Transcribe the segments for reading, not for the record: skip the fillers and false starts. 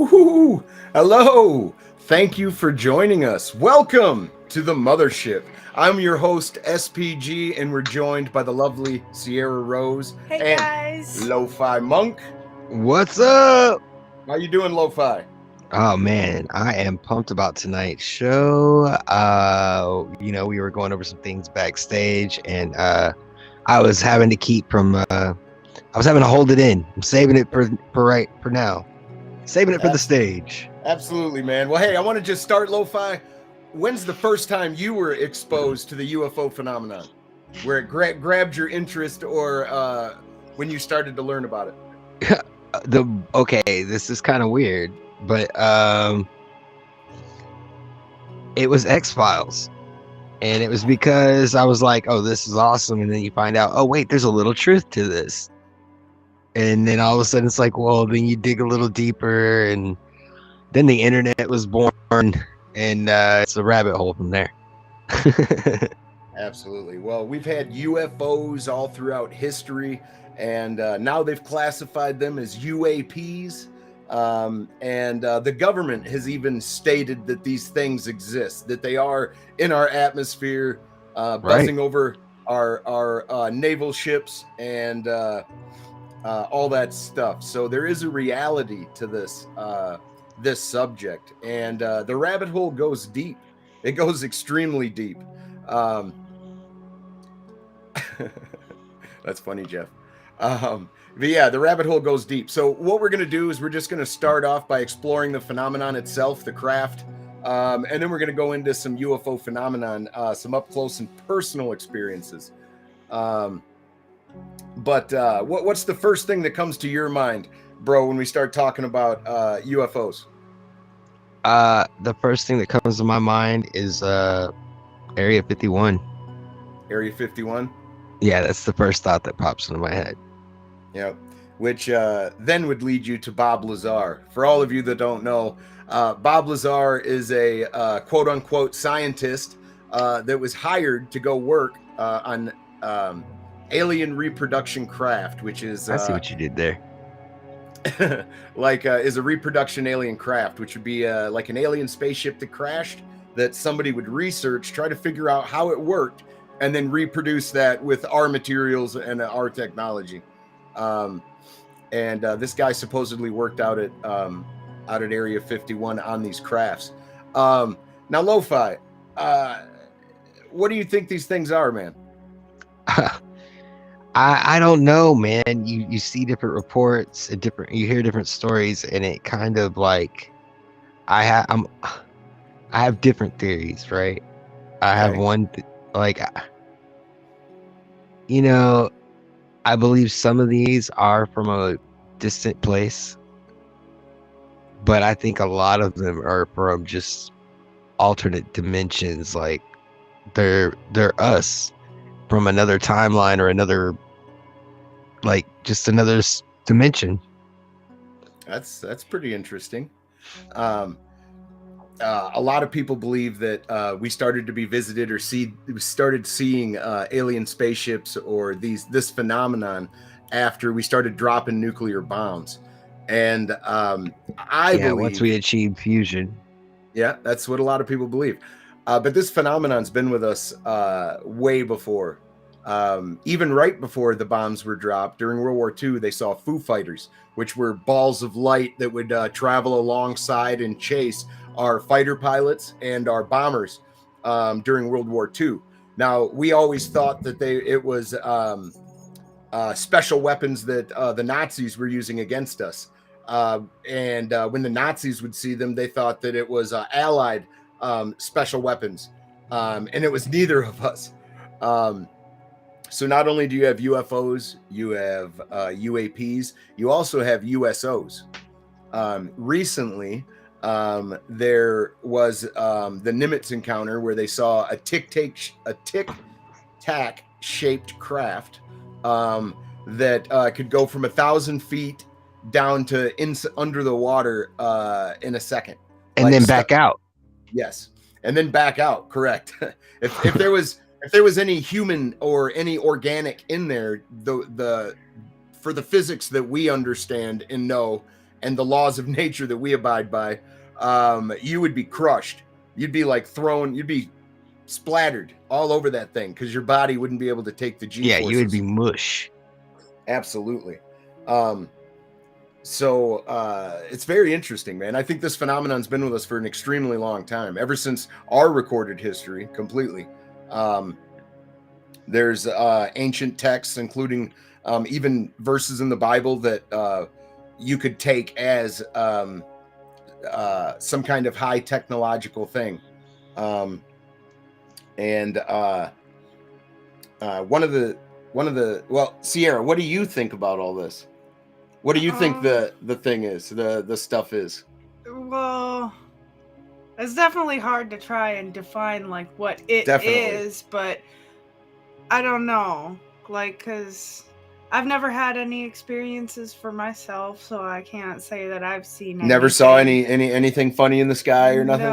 Woohoo! Hello! Thank you for joining us. Welcome to the Mothership. I'm your host, SPG, and we're joined by the lovely Sierra Rose Hey and guys. LoFi Monk. What's up? How you doing, LoFi? Oh man, I am pumped about tonight's show. We were going over some things backstage and I was having to keep from I was having to hold it in. I'm saving it for now. Saving it for the stage. Absolutely, man. Well, hey, I want to just start, LoFi. When's the first time you were exposed to the UFO phenomenon? Where it grabbed your interest or when you started to learn about it? This is kind of weird, but it was X-Files. And it was because I was like, oh, this is awesome. And then you find out, oh, wait, there's a little truth to this. And then all of a sudden it's like, well, then you dig a little deeper. And then the internet was born. And it's a rabbit hole from there. Absolutely. Well, we've had UFOs all throughout history. And now they've classified them as UAPs. The government has even stated that these things exist, that they are in our atmosphere, buzzing over our naval ships and all that stuff. So there is a reality to this subject, and the rabbit hole goes deep. It goes extremely deep. That's funny, Jeff. But yeah, the rabbit hole goes deep. So what we're going to do is we're just going to start off by exploring the phenomenon itself, the craft, and then we're going to go into some UFO phenomenon, some up close and personal experiences. What's the first thing that comes to your mind, bro, when we start talking about UFOs? The first thing that comes to my mind is Area 51. Area 51? Yeah, that's the first thought that pops into my head. Yeah, which then would lead you to Bob Lazar. For all of you that don't know, Bob Lazar is a quote-unquote scientist that was hired to go work on alien reproduction craft, which is... I see what you did there. is a reproduction alien craft, which would be like an alien spaceship that crashed that somebody would research, try to figure out how it worked, and then reproduce that with our materials and our technology. This guy supposedly worked out at Area 51 on these crafts. Now, LoFi, what do you think these things are, man? I don't know, man. You see different reports and you hear different stories, and it kind of like I have different theories, right? I have one I believe some of these are from a distant place, but I think a lot of them are from just alternate dimensions. Like they're us from another timeline or another, like just another dimension. That's pretty interesting. A lot of people believe that we started to be visited or started seeing alien spaceships or this phenomenon after we started dropping nuclear bombs. And I believe once we achieved fusion. Yeah, that's what a lot of people believe. But this phenomenon's been with us way before. Even right before the bombs were dropped during World War II, they saw Foo Fighters, which were balls of light that would travel alongside and chase our fighter pilots and our bombers during World War II. Now, we always thought that it was special weapons that the Nazis were using against us. When the Nazis would see them, they thought that it was Allied special weapons. And it was neither of us. So not only do you have UFOs, you have UAPs, you also have USOs. Recently, there was the Nimitz encounter where they saw a tic-tac shaped craft that could go from 1,000 feet down to under the water in a second. And then back out. Yes. And then back out. Correct. if there was any human or any organic in there, for the physics that we understand and know, and the laws of nature that we abide by, you would be crushed. You'd be like you'd be splattered all over that thing because your body wouldn't be able to take the G Yeah, forces. you would be mush. Absolutely. So it's very interesting, man. I think this phenomenon's been with us for an extremely long time, ever since our recorded history completely. There's ancient texts, including even verses in the Bible that you could take as some kind of high technological thing. One of the well, Sierra, what do you think about all this? What do you think the thing is, the stuff is? Well, it's definitely hard to try and define like what it is, but I don't know, like, because I've never had any experiences for myself, so I can't say that I've seen Never saw anything funny in the sky or nothing?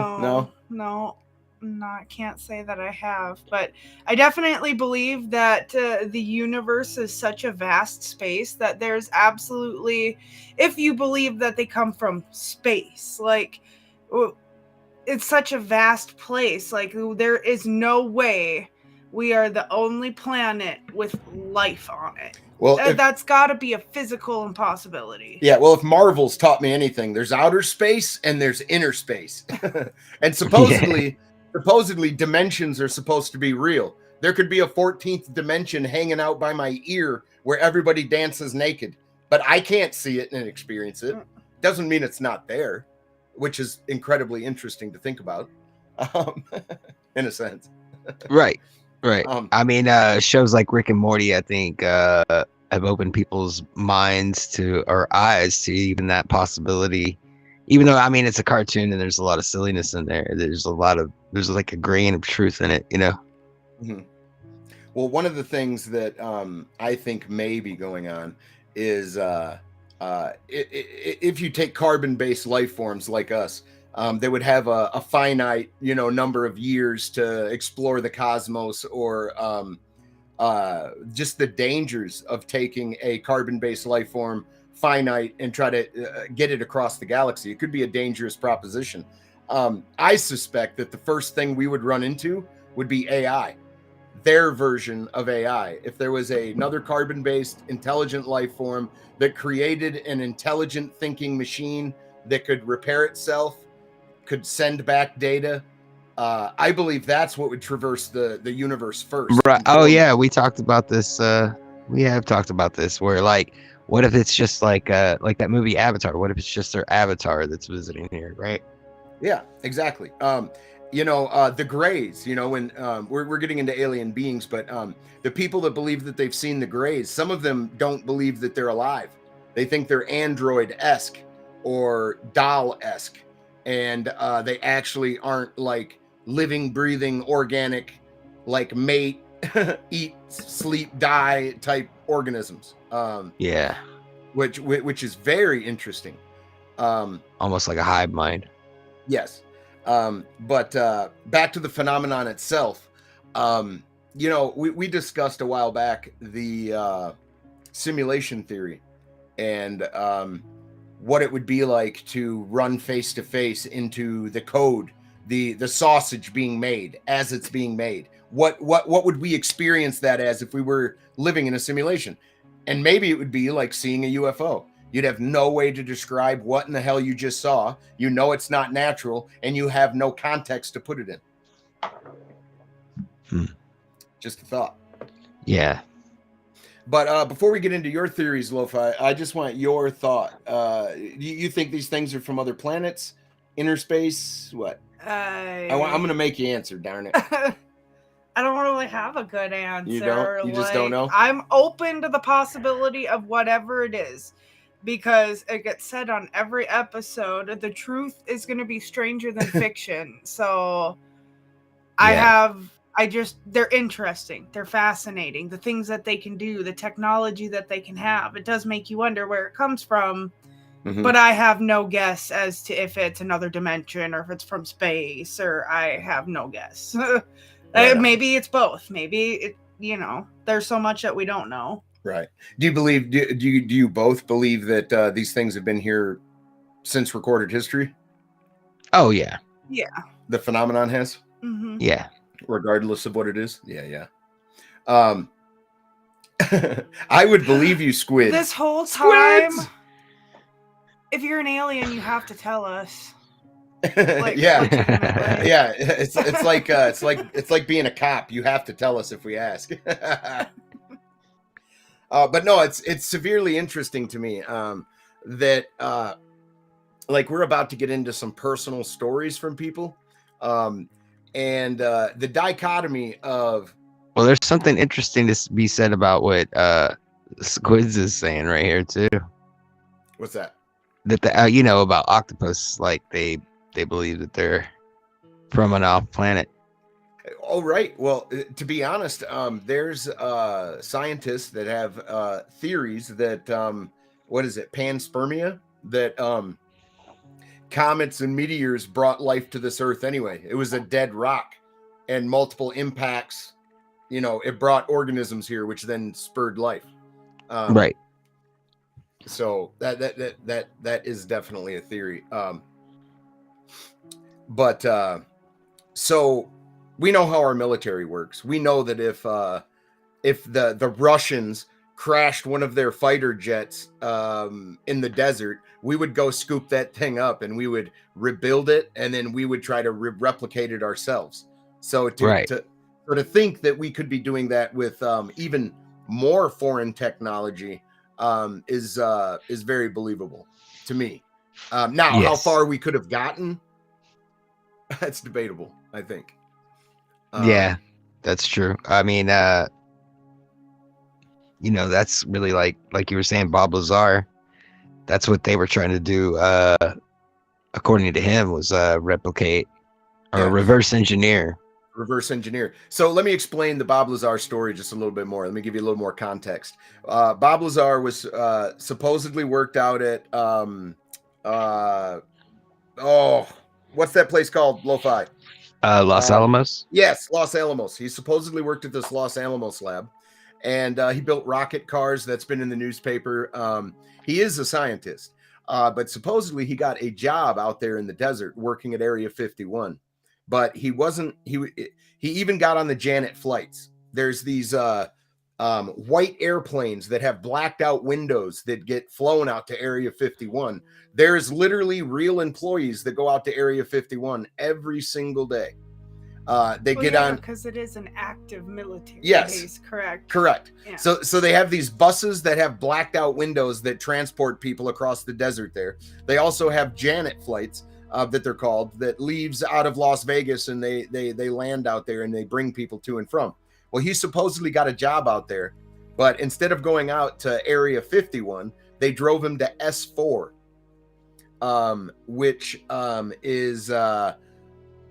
No, I can't say that I have, but I definitely believe that the universe is such a vast space that there's absolutely, if you believe that they come from space, like, it's such a vast place, like, there is no way we are the only planet with life on it. Well, that's got to be a physical impossibility. Yeah, well, if Marvel's taught me anything, there's outer space and there's inner space. And supposedly dimensions are supposed to be real. There could be a 14th dimension hanging out by my ear where everybody dances naked, but I can't see it and experience it. Doesn't mean it's not there, which is incredibly interesting to think about, in a sense. Right. I mean, shows like Rick and Morty, I think, have opened people's minds or eyes to even that possibility. Even though, I mean, it's a cartoon and there's a lot of silliness in there. There's like a grain of truth in it, you know? Mm-hmm. Well, one of the things that I think may be going on is if you take carbon-based life forms like us, they would have a finite, number of years to explore the cosmos, or just the dangers of taking a carbon-based life form finite and try to get it across the galaxy. It could be a dangerous proposition. I suspect that the first thing we would run into would be AI, their version of AI. If there was another carbon-based intelligent life form that created an intelligent thinking machine that could repair itself, could send back data, I believe that's what would traverse the universe first. Right. Oh yeah, we talked about this. We have talked about this. Where, like, what if it's just like that movie Avatar? What if it's just their avatar that's visiting here, right? Yeah, exactly. The Greys. When we're getting into alien beings, but the people that believe that they've seen the Greys, some of them don't believe that they're alive. They think they're android-esque or doll-esque. And they actually aren't like living, breathing, organic, like mate, eat, sleep, die type organisms. Yeah. Which is very interesting. Almost like a hive mind. Yes. But back to the phenomenon itself. We discussed a while back the simulation theory and what it would be like to run face to face into the code, the sausage being made as it's being made. What would we experience that as if we were living in a simulation? And maybe it would be like seeing a UFO. You'd have no way to describe what in the hell you just saw. It's not natural, and you have no context to put it in. Just a thought. Yeah. But before we get into your theories, LoFi, I just want your thought. You think these things are from other planets, inner space? What? I'm going to make you answer, darn it. I don't really have a good answer. You don't? You just don't know? I'm open to the possibility of whatever it is, because it gets said on every episode, the truth is going to be stranger than fiction. So they're interesting. They're fascinating. The things that they can do, the technology that they can have. It does make you wonder where it comes from. Mm-hmm. But I have no guess as to if it's another dimension or if it's from space, or I have no guess. Maybe it's both. Maybe there's so much that we don't know. Right. Do you both believe that these things have been here since recorded history. Oh yeah, Yeah. The phenomenon has, yeah. regardless of what it is. Yeah. I would believe you, Squid. This whole time, Squids! if you're an alien, you have to tell us. Yeah. Legitimately. Yeah, it's like being a cop. You have to tell us if we ask. But no, it's severely interesting to me that like we're about to get into some personal stories from people, and the dichotomy of Well, there's something interesting to be said about what Squids is saying right here too. what's that? That the you know about octopus, like they believe that they're from an off planet. Oh, right. Well, to be honest, there's scientists that have theories that what is it, panspermia, that comets and meteors brought life to this earth anyway. It was a dead rock, and multiple impacts, you know, it brought organisms here, which then spurred life. Right. So that is definitely a theory. But so we know how our military works. We know that if the Russians crashed one of their fighter jets in the desert, we would go scoop that thing up and we would rebuild it, and then we would try to replicate it ourselves. So to think that we could be doing that with even more foreign technology is very believable to me. Now, how far we could have gotten, that's debatable, I think. Yeah, that's true. I mean, you know, that's really like you were saying, Bob Lazar. That's what they were trying to do. According to him, was replicate or reverse engineer. Reverse engineer. So let me explain the Bob Lazar story just a little bit more. Let me give you a little more context. Bob Lazar was supposedly worked out at what's that place called? LoFi. Los Alamos. Yes, Los Alamos. He supposedly worked at this Los Alamos lab, and he built rocket cars. That's been in the newspaper. He is a scientist, but supposedly he got a job out there in the desert working at Area 51. But he wasn't. He even got on the Janet flights. There's these white airplanes that have blacked out windows that get flown out to Area 51. There's literally real employees that go out to Area 51 every single day. They get on because it is an active military base, correct. Yeah. So they have these buses that have blacked out windows that transport people across the desert there. They also have Janet flights that they're called, that leaves out of Las Vegas, and they land out there and they bring people to and from. Well, he supposedly got a job out there, but instead of going out to Area 51, they drove him to S4, which is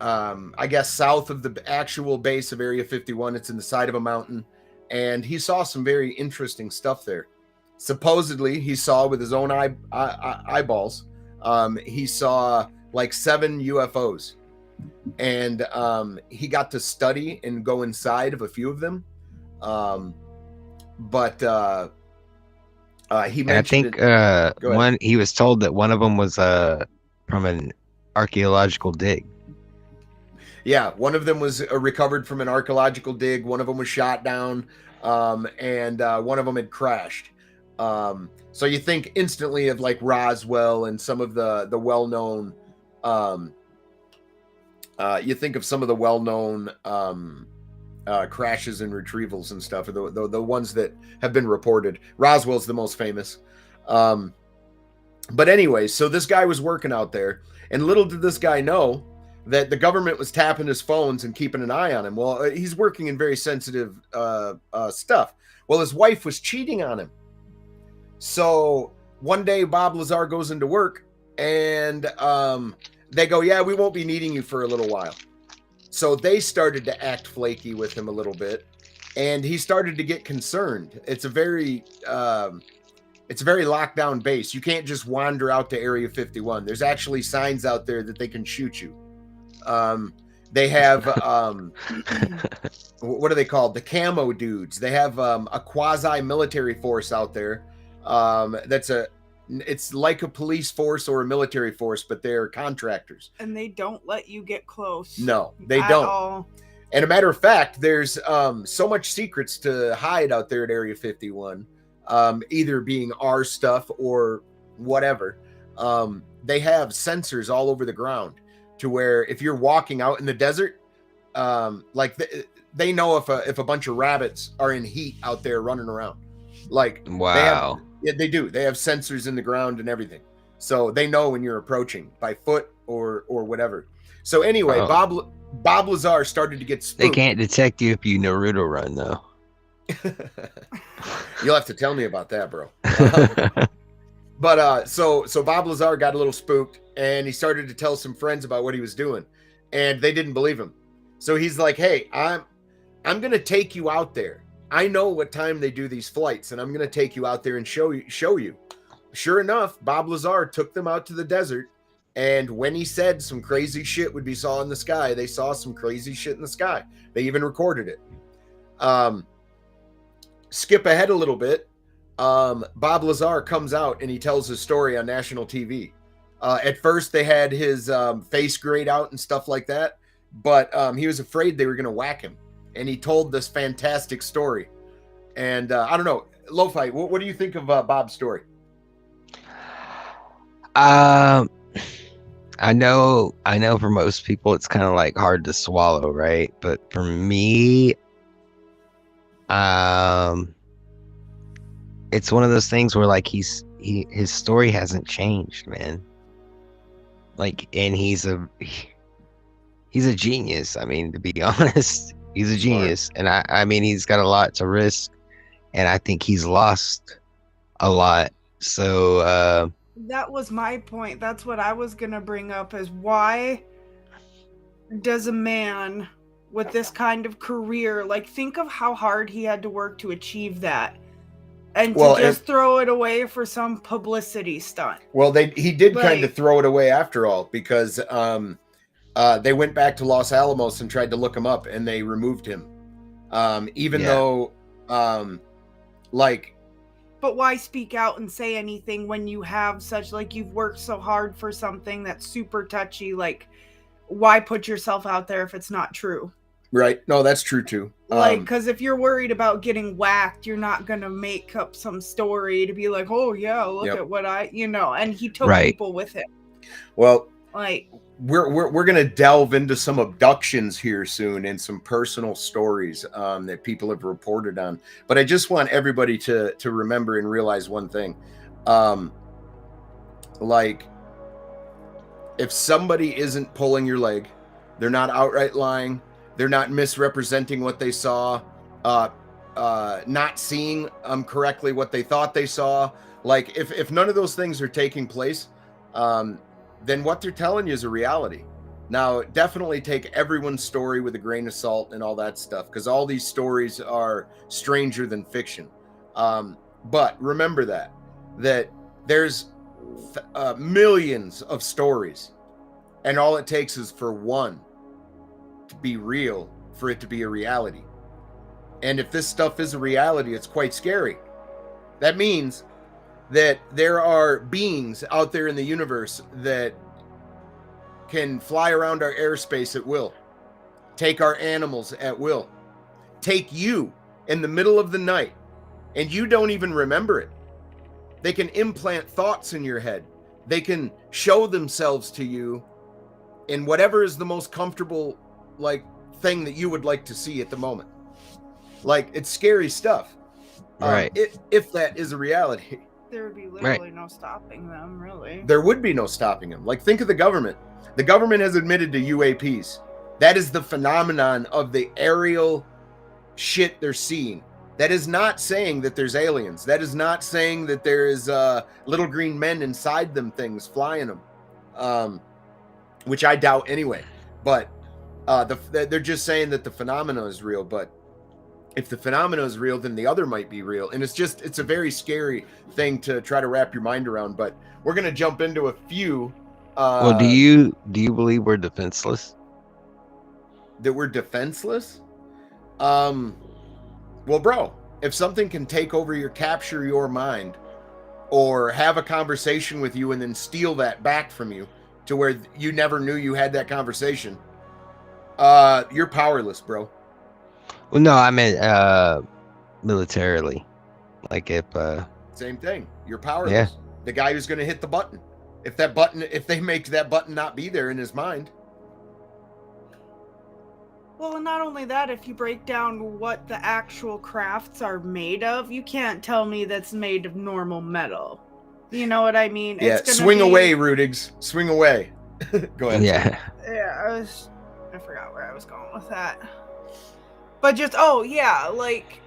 I guess south of the actual base of Area 51. It's in the side of a mountain, and he saw some very interesting stuff there. Supposedly, he saw with his own eyeballs. He saw like 7 UFOs, and he got to study and go inside of a few of them. But he mentioned, I think he was told that one of them was from an archaeological dig. Yeah, one of them was recovered from an archaeological dig. One of them was shot down, and one of them had crashed. So you think instantly of like Roswell and some of the well-known. You think of some of the well-known crashes and retrievals and stuff, the ones that have been reported. Roswell's the most famous. But anyway, so this guy was working out there, and little did this guy know that the government was tapping his phones and keeping an eye on him. Well, he's working in very sensitive stuff. Well, his wife was cheating on him. So one day Bob Lazar goes into work, and they go, yeah, we won't be needing you for a little while. So they started to act flaky with him a little bit, and he started to get concerned. It's a very locked down base. You can't just wander out to Area 51. There's actually signs out there that they can shoot you. They have what are they called? The camo dudes. They have a quasi military force out there. That's it's like a police force or a military force, but they're contractors. And they don't let you get close. No, they at don't. all. And a matter of fact, there's so much secrets to hide out there at Area 51, either being our stuff or whatever. They have sensors all over the ground to where if you're walking out in the desert, like they know if a bunch of rabbits are in heat out there running around. Like, wow. they do. They have sensors in the ground and everything. So they know when you're approaching by foot or whatever. So anyway, Oh. Bob Lazar started to get spooked. They can't detect you if you Naruto run, though. You'll have to tell me about that, bro. But so Bob Lazar got a little spooked, and he started to tell some friends about what he was doing, and they didn't believe him. So he's like, "Hey, I'm gonna take you out there. I know what time they do these flights, and I'm gonna take you out there and show you." Sure enough, Bob Lazar took them out to the desert, and when he said some crazy shit would be saw in the sky, they saw some crazy shit in the sky. They even recorded it. Skip ahead a little bit. Bob Lazar comes out and he tells his story on national TV. At first, they had his face grayed out and stuff like that, but he was afraid they were going to whack him. And he told this fantastic story. And I don't know, LoFi, what do you think of Bob's story? I know for most people it's kind of like hard to swallow, right? But for me, it's one of those things where like his story hasn't changed, man. Like, and he's a genius. I mean, to be honest, he's a genius. And I mean, he's got a lot to risk, and I think he's lost a lot. So that was my point. That's what I was gonna bring up, is why does a man with this kind of career, like, think of how hard he had to work to achieve that, and to just throw it away for some publicity stunt. Well, he did kind of throw it away after all, because they went back to Los Alamos and tried to look him up, and they removed him, even though like. But why speak out and say anything when you have such, like, you've worked so hard for something that's super touchy? Like, why put yourself out there if it's not true? Right. No, that's true too. Like, because if you're worried about getting whacked, you're not going to make up some story to be like, oh yeah, look at what and he took people with him. Well, like, we're going to delve into some abductions here soon and some personal stories that people have reported on. But I just want everybody to remember and realize one thing. Like, if somebody isn't pulling your leg, they're not outright lying, they're not misrepresenting what they saw, not seeing correctly what they thought they saw. Like, if none of those things are taking place, then what they're telling you is a reality. Now, definitely take everyone's story with a grain of salt and all that stuff, because all these stories are stranger than fiction. But remember that there's millions of stories, and all it takes is for one to be real for it to be a reality. And if this stuff is a reality, it's quite scary. That means that there are beings out there in the universe that can fly around our airspace at will, take our animals at will, take you in the middle of the night, and you don't even remember it. They can implant thoughts in your head. They can show themselves to you in whatever is the most comfortable, like, thing that you would like to see at the moment. Like, it's scary stuff. Right. If that is a reality. There would be literally no stopping them, really. There would be no stopping them. Like, think of the government. The government has admitted to UAPs. That is the phenomenon of the aerial shit they're seeing. That is not saying that there's aliens. That is not saying that there is little green men inside them things flying them, which I doubt anyway. But they're just saying that the phenomena is real. But if the phenomena is real, then the other might be real. And it's a very scary thing to try to wrap your mind around. But we're going to jump into a few. Well, do you believe we're defenseless? That we're defenseless? Well, bro, if something can capture your mind or have a conversation with you and then steal that back from you to where you never knew you had that conversation, you're powerless, bro. Well, no, I meant militarily. Like if Same thing. You're yeah. powerless. The guy who's going to hit the button. If they make that button not be there in his mind. Well, and not only that, if you break down what the actual crafts are made of, you can't tell me that's made of normal metal. You know what I mean? Yeah, It's gonna swing be... away, Rudigs. Swing away. Go ahead. Yeah. Yeah, I forgot where I was going with that. But just, oh yeah, like,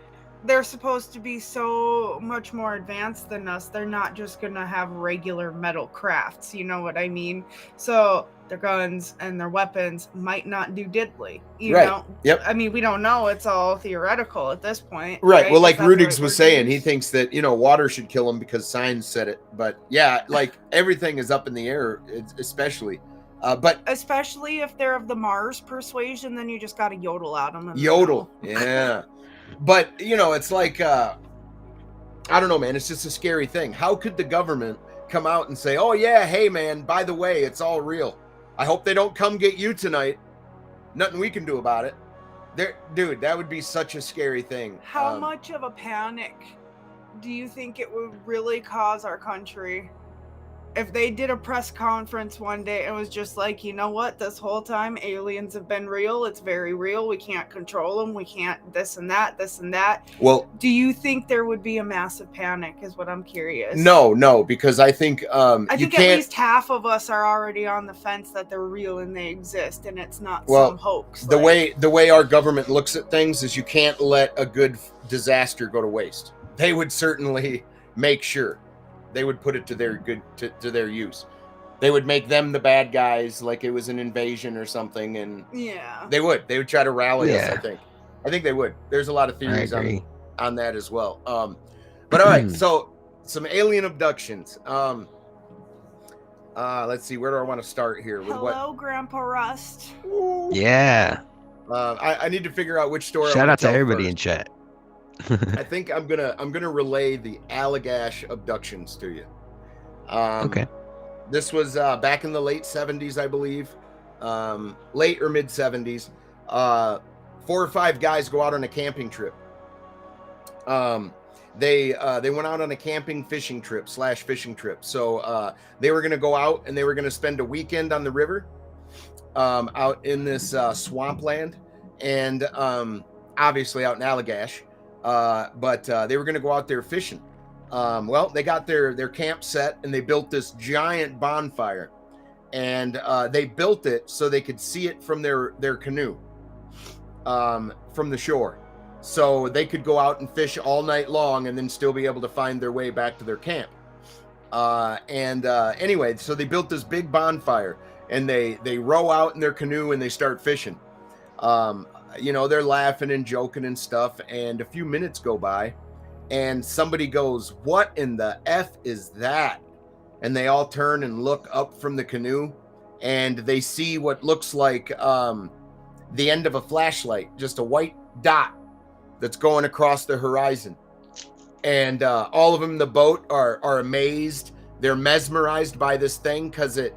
they're supposed to be so much more advanced than us. They're not just gonna have regular metal crafts, you know what I mean? So their guns and their weapons might not do diddly, you Right. know? Yep. I mean, we don't know. It's all theoretical at this point. Right. Well, like If that's Rudigs what was we're saying, he used. thinks that, water should kill him because science said it. But yeah, like everything is up in the air, especially. But especially if they're of the Mars persuasion, then you just got to yodel at them. yodel. Yeah. But, it's like, I don't know, man. It's just a scary thing. How could the government come out and say, oh, yeah, hey, man, by the way, it's all real. I hope they don't come get you tonight. Nothing we can do about it. Dude, that would be such a scary thing. How much of a panic do you think it would really cause our country if they did a press conference one day and was just like, you know what, this whole time aliens have been real. It's very real. We can't control them. We can't this and that. Well, do you think there would be a massive panic is what I'm curious. No, because I think I think at least half of us are already on the fence that they're real and they exist and it's not some hoax. The way our government looks at things is you can't let a good disaster go to waste. They would certainly make sure. They would put it to their good to their use. They would make them the bad guys, like it was an invasion or something, and yeah, they would try to rally us. I think they would. There's a lot of theories on that as well. But all right, so some alien abductions. Let's see, where do I want to start here? With Hello, Grandpa Rust. Yeah. I need to figure out which story. Shout out to everybody in chat. I think I'm gonna relay the Allagash abductions to you. Okay. This was back in the late 70s, I believe, late or mid 70s. 4 or 5 guys go out on a camping trip. They went out on a camping fishing trip. So they were gonna go out and they were gonna spend a weekend on the river, out in this swampland, and obviously out in Allagash. But they were going to go out there fishing. Well, they got their camp set and they built this giant bonfire, and they built it so they could see it from their canoe, from the shore, so they could go out and fish all night long and then still be able to find their way back to their camp. Anyway, so they built this big bonfire and they row out in their canoe and they start fishing. They're laughing and joking and stuff, and a few minutes go by and somebody goes, "What in the F is that?" And they all turn and look up from the canoe, and they see what looks like the end of a flashlight, just a white dot that's going across the horizon. And all of them in the boat are amazed. They're mesmerized by this thing because it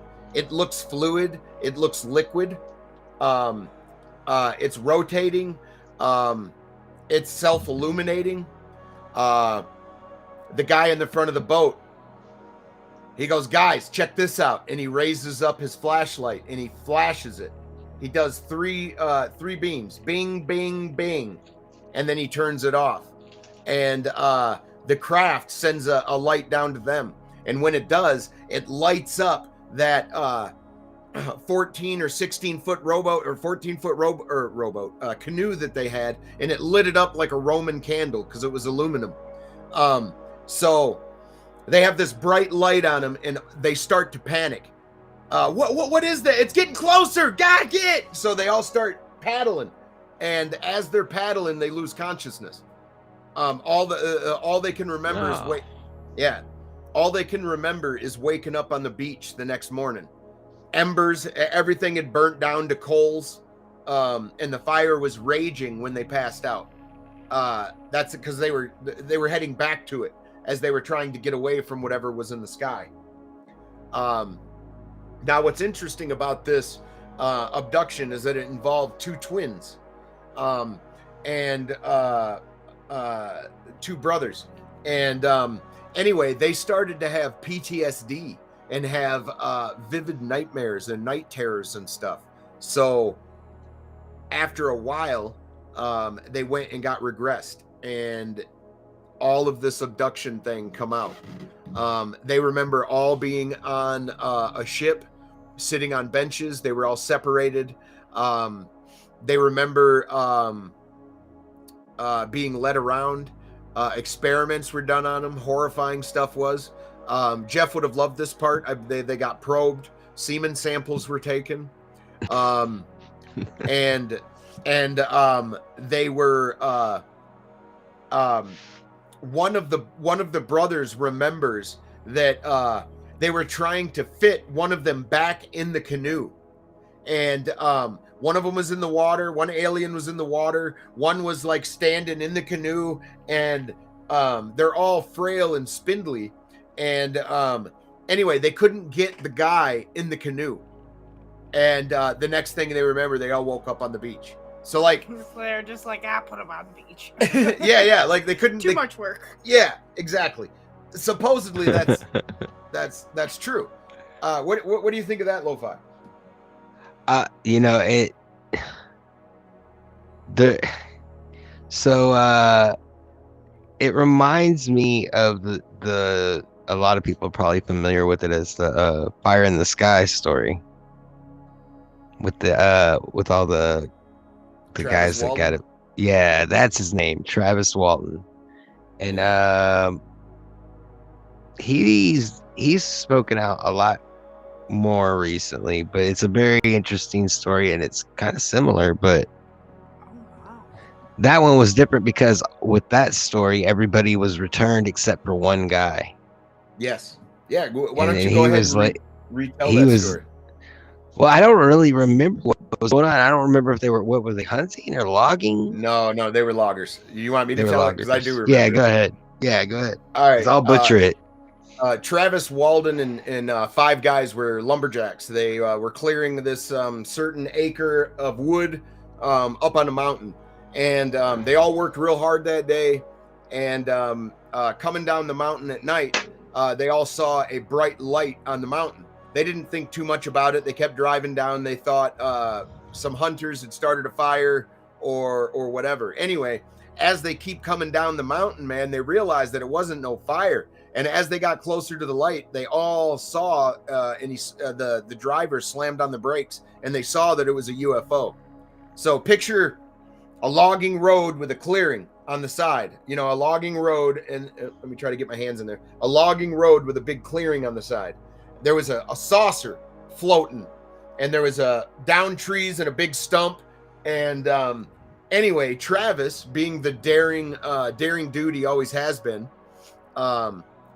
looks fluid, it looks liquid. It's rotating. It's self-illuminating. The guy in the front of the boat, he goes, "Guys, check this out." And he raises up his flashlight and he flashes it. He does three beams, bing, bing, bing. And then he turns it off. And the craft sends a light down to them. And when it does, it lights up that 14 or 16 foot rowboat or 14 foot rowboat canoe that they had, and it lit it up like a Roman candle because it was aluminum. So they have this bright light on them and they start to panic. What is that? It's getting closer. Gotta get. So they all start paddling, and as they're paddling, they lose consciousness. All they can remember is all they can remember is waking up on the beach the next morning. Embers, everything had burnt down to coals, and the fire was raging when they passed out. That's because they were heading back to it as they were trying to get away from whatever was in the sky. Now, what's interesting about this abduction is that it involved two twins and two brothers. And anyway, they started to have PTSD and have vivid nightmares and night terrors and stuff. So after a while, they went and got regressed, and all of this abduction thing come out. They remember all being on a ship, sitting on benches. They were all separated. They remember being led around. Experiments were done on them. Horrifying stuff was. Jeff would have loved this part. They got probed. Semen samples were taken. And they were one of the brothers remembers that they were trying to fit one of them back in the canoe, and one of them was in the water, one alien was in the water, one was like standing in the canoe, and they're all frail and spindly, and anyway, they couldn't get the guy in the canoe, and the next thing they remember, they all woke up on the beach. So like they're just like, put them on the beach. yeah, like they couldn't. Too much work. Yeah, exactly. Supposedly that's true. What do you think of that, LoFi? You know, it reminds me of the a lot of people are probably familiar with it as the Fire in the Sky story, with all the guys that got it. Yeah, that's his name, Travis Walton. And he's spoken out a lot more recently, but it's a very interesting story, and it's kind of similar, but that one was different because with that story, everybody was returned except for one guy. Yes. Yeah. Why don't you go ahead and retell that story? Well, I don't really remember what was going on. I don't remember if what were they hunting or logging? No, they were loggers. You want me to tell it? Because I do remember. Yeah, go ahead. All right. I'll butcher it. Travis Walden and 5 guys were lumberjacks. They were clearing this certain acre of wood up on a mountain. And they all worked real hard that day. And coming down the mountain at night, they all saw a bright light on the mountain. They didn't think too much about it. They kept driving down. They thought some hunters had started a fire or whatever. Anyway, as they keep coming down the mountain, man, they realized that it wasn't no fire. And as they got closer to the light, they all saw the driver slammed on the brakes, and they saw that it was a UFO. So picture a logging road with a clearing on the side. You know, a logging road, and let me try to get my hands in there. A logging road with a big clearing on the side. There was a saucer floating, and there was down trees and a big stump. And anyway, Travis, being the daring dude he always has been,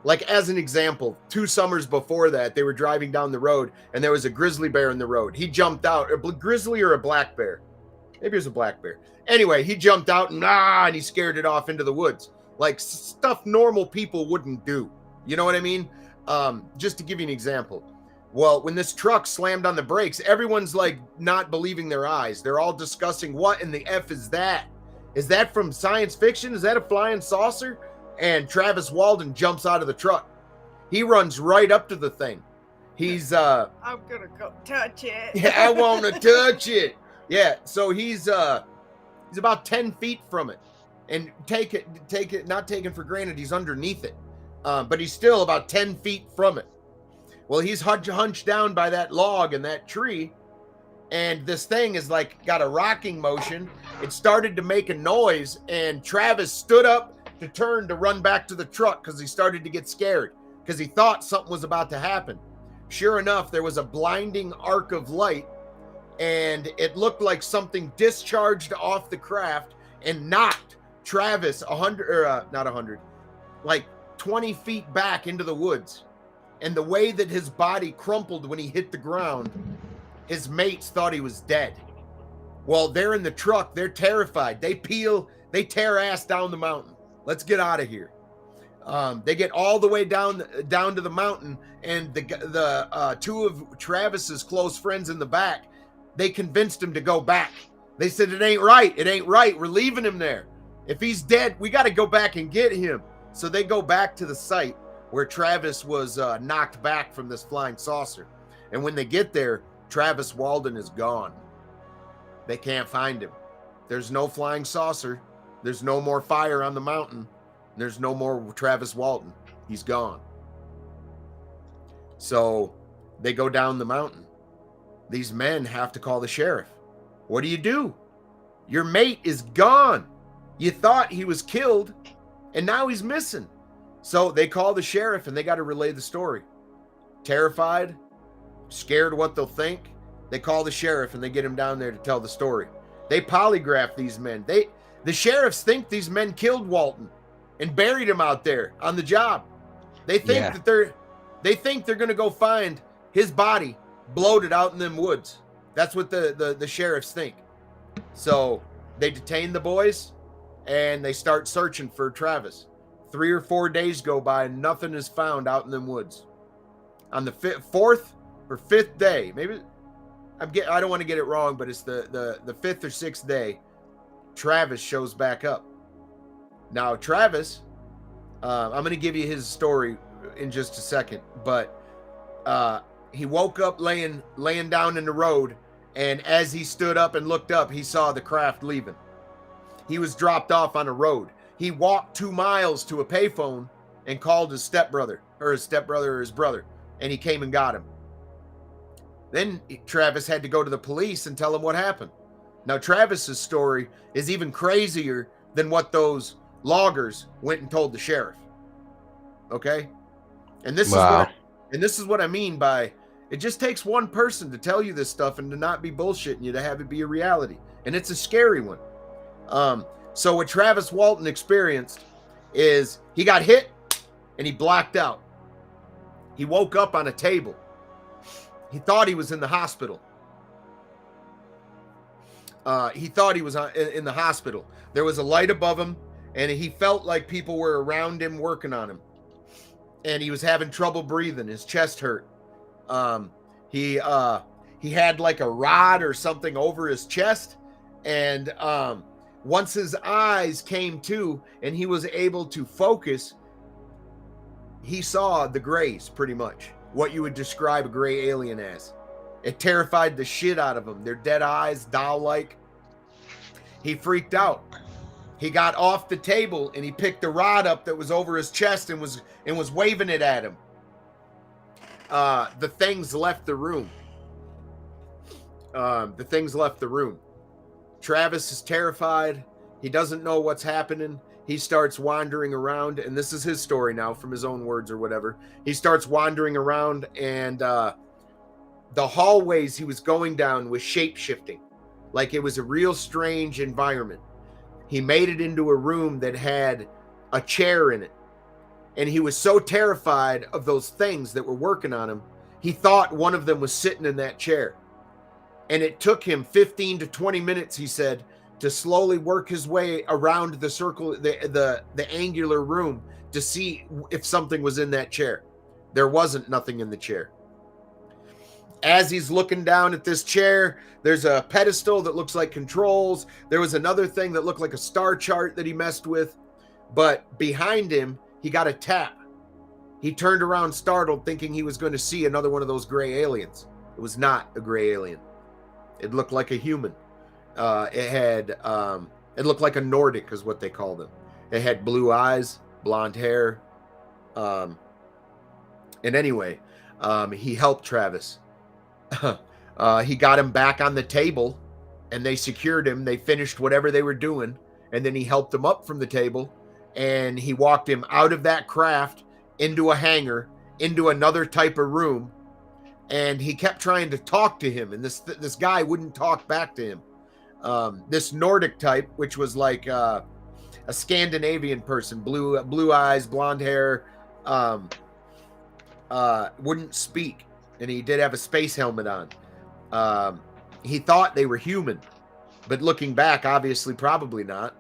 like as an example, 2 summers before that, they were driving down the road, and there was a grizzly bear in the road. He jumped out, a grizzly or a black bear. Maybe it was a black bear. Anyway, he jumped out and he scared it off into the woods. Like stuff normal people wouldn't do. You know what I mean? Just to give you an example. Well, when this truck slammed on the brakes, everyone's like not believing their eyes. They're all discussing, what in the F is that? Is that from science fiction? Is that a flying saucer? And Travis Walden jumps out of the truck. He runs right up to the thing. He's I'm gonna go touch it. Yeah, I want to touch it. Yeah, so he's about 10 feet from it, and take it, not taken for granted, he's underneath it, but he's still about 10 feet from it. Well, he's hunched down by that log and that tree, and this thing is like got a rocking motion. It started to make a noise, and Travis stood up to turn to run back to the truck because he started to get scared because he thought something was about to happen. Sure enough, there was a blinding arc of light, and it looked like something discharged off the craft and knocked Travis 20 feet back into the woods. And the way that his body crumpled when he hit the ground, his mates thought he was dead. Well, they're in the truck. They're terrified. They tear ass down the mountain. Let's get out of here. They get all the way down to the mountain, and the two of Travis's close friends in the back, they convinced him to go back. They said, it ain't right. It ain't right. We're leaving him there. If he's dead, we got to go back and get him. So they go back to the site where Travis was knocked back from this flying saucer. And when they get there, Travis Walden is gone. They can't find him. There's no flying saucer. There's no more fire on the mountain. There's no more Travis Walton. He's gone. So they go down the mountain. These men have to call the sheriff. What do? Your mate is gone. You thought he was killed, and now he's missing. So they call the sheriff, and they got to relay the story. Terrified, scared what they'll think, they call the sheriff, and they get him down there to tell the story. They polygraph these men. The sheriffs think these men killed Walton and buried him out there on the job. They think that they're going to go find his body bloated out in them woods. That's what the sheriffs think. So they detain the boys, and they start searching for Travis. 3 or 4 days go by, and nothing is found out in them woods. On the fourth or fifth day, maybe I don't want to get it wrong, but it's the fifth or sixth day, Travis shows back up. Now Travis, I'm going to give you his story in just a second, but he woke up laying down in the road, and as he stood up and looked up, he saw the craft leaving. He was dropped off on a road. He walked 2 miles to a payphone and called his stepbrother or his brother, and he came and got him. Then Travis had to go to the police and tell them what happened. Now Travis's story is even crazier than what those loggers went and told the sheriff. Okay? And this is what I mean by, it just takes one person to tell you this stuff and to not be bullshitting you, to have it be a reality. And it's a scary one. So what Travis Walton experienced is he got hit and he blacked out. He woke up on a table. He thought he was in the hospital. He thought he was in the hospital. There was a light above him, and he felt like people were around him working on him. And he was having trouble breathing. His chest hurt. He had like a rod or something over his chest, and once his eyes came to and he was able to focus, he saw the grays, pretty much what you would describe a gray alien as. It terrified the shit out of him. Their dead eyes, doll-like. He freaked out. He got off the table and he picked the rod up that was over his chest and was waving it at him. The things left the room. Travis is terrified. He doesn't know what's happening. He starts wandering around, and this is his story now from his own words or whatever. He starts wandering around, and the hallways he was going down was shape-shifting. Like it was a real strange environment. He made it into a room that had a chair in it. And he was so terrified of those things that were working on him, he thought one of them was sitting in that chair. And it took him 15 to 20 minutes, he said, to slowly work his way around the circle, the angular room, to see if something was in that chair. There wasn't nothing in the chair. As he's looking down at this chair, there's a pedestal that looks like controls. There was another thing that looked like a star chart that he messed with. But behind him, he got a tap. He turned around startled, thinking he was going to see another one of those gray aliens. It was not a gray alien. It looked like a human. It looked like a Nordic is what they called him. It had blue eyes, blonde hair. And anyway, he helped Travis. He got him back on the table, and they secured him. They finished whatever they were doing, and then he helped him up from the table, and he walked him out of that craft into a hangar, into another type of room, and he kept trying to talk to him, and this guy wouldn't talk back to him. This Nordic type, which was like a Scandinavian person, blue eyes, blonde hair, wouldn't speak. And he did have a space helmet on. He thought they were human, but looking back, obviously probably not.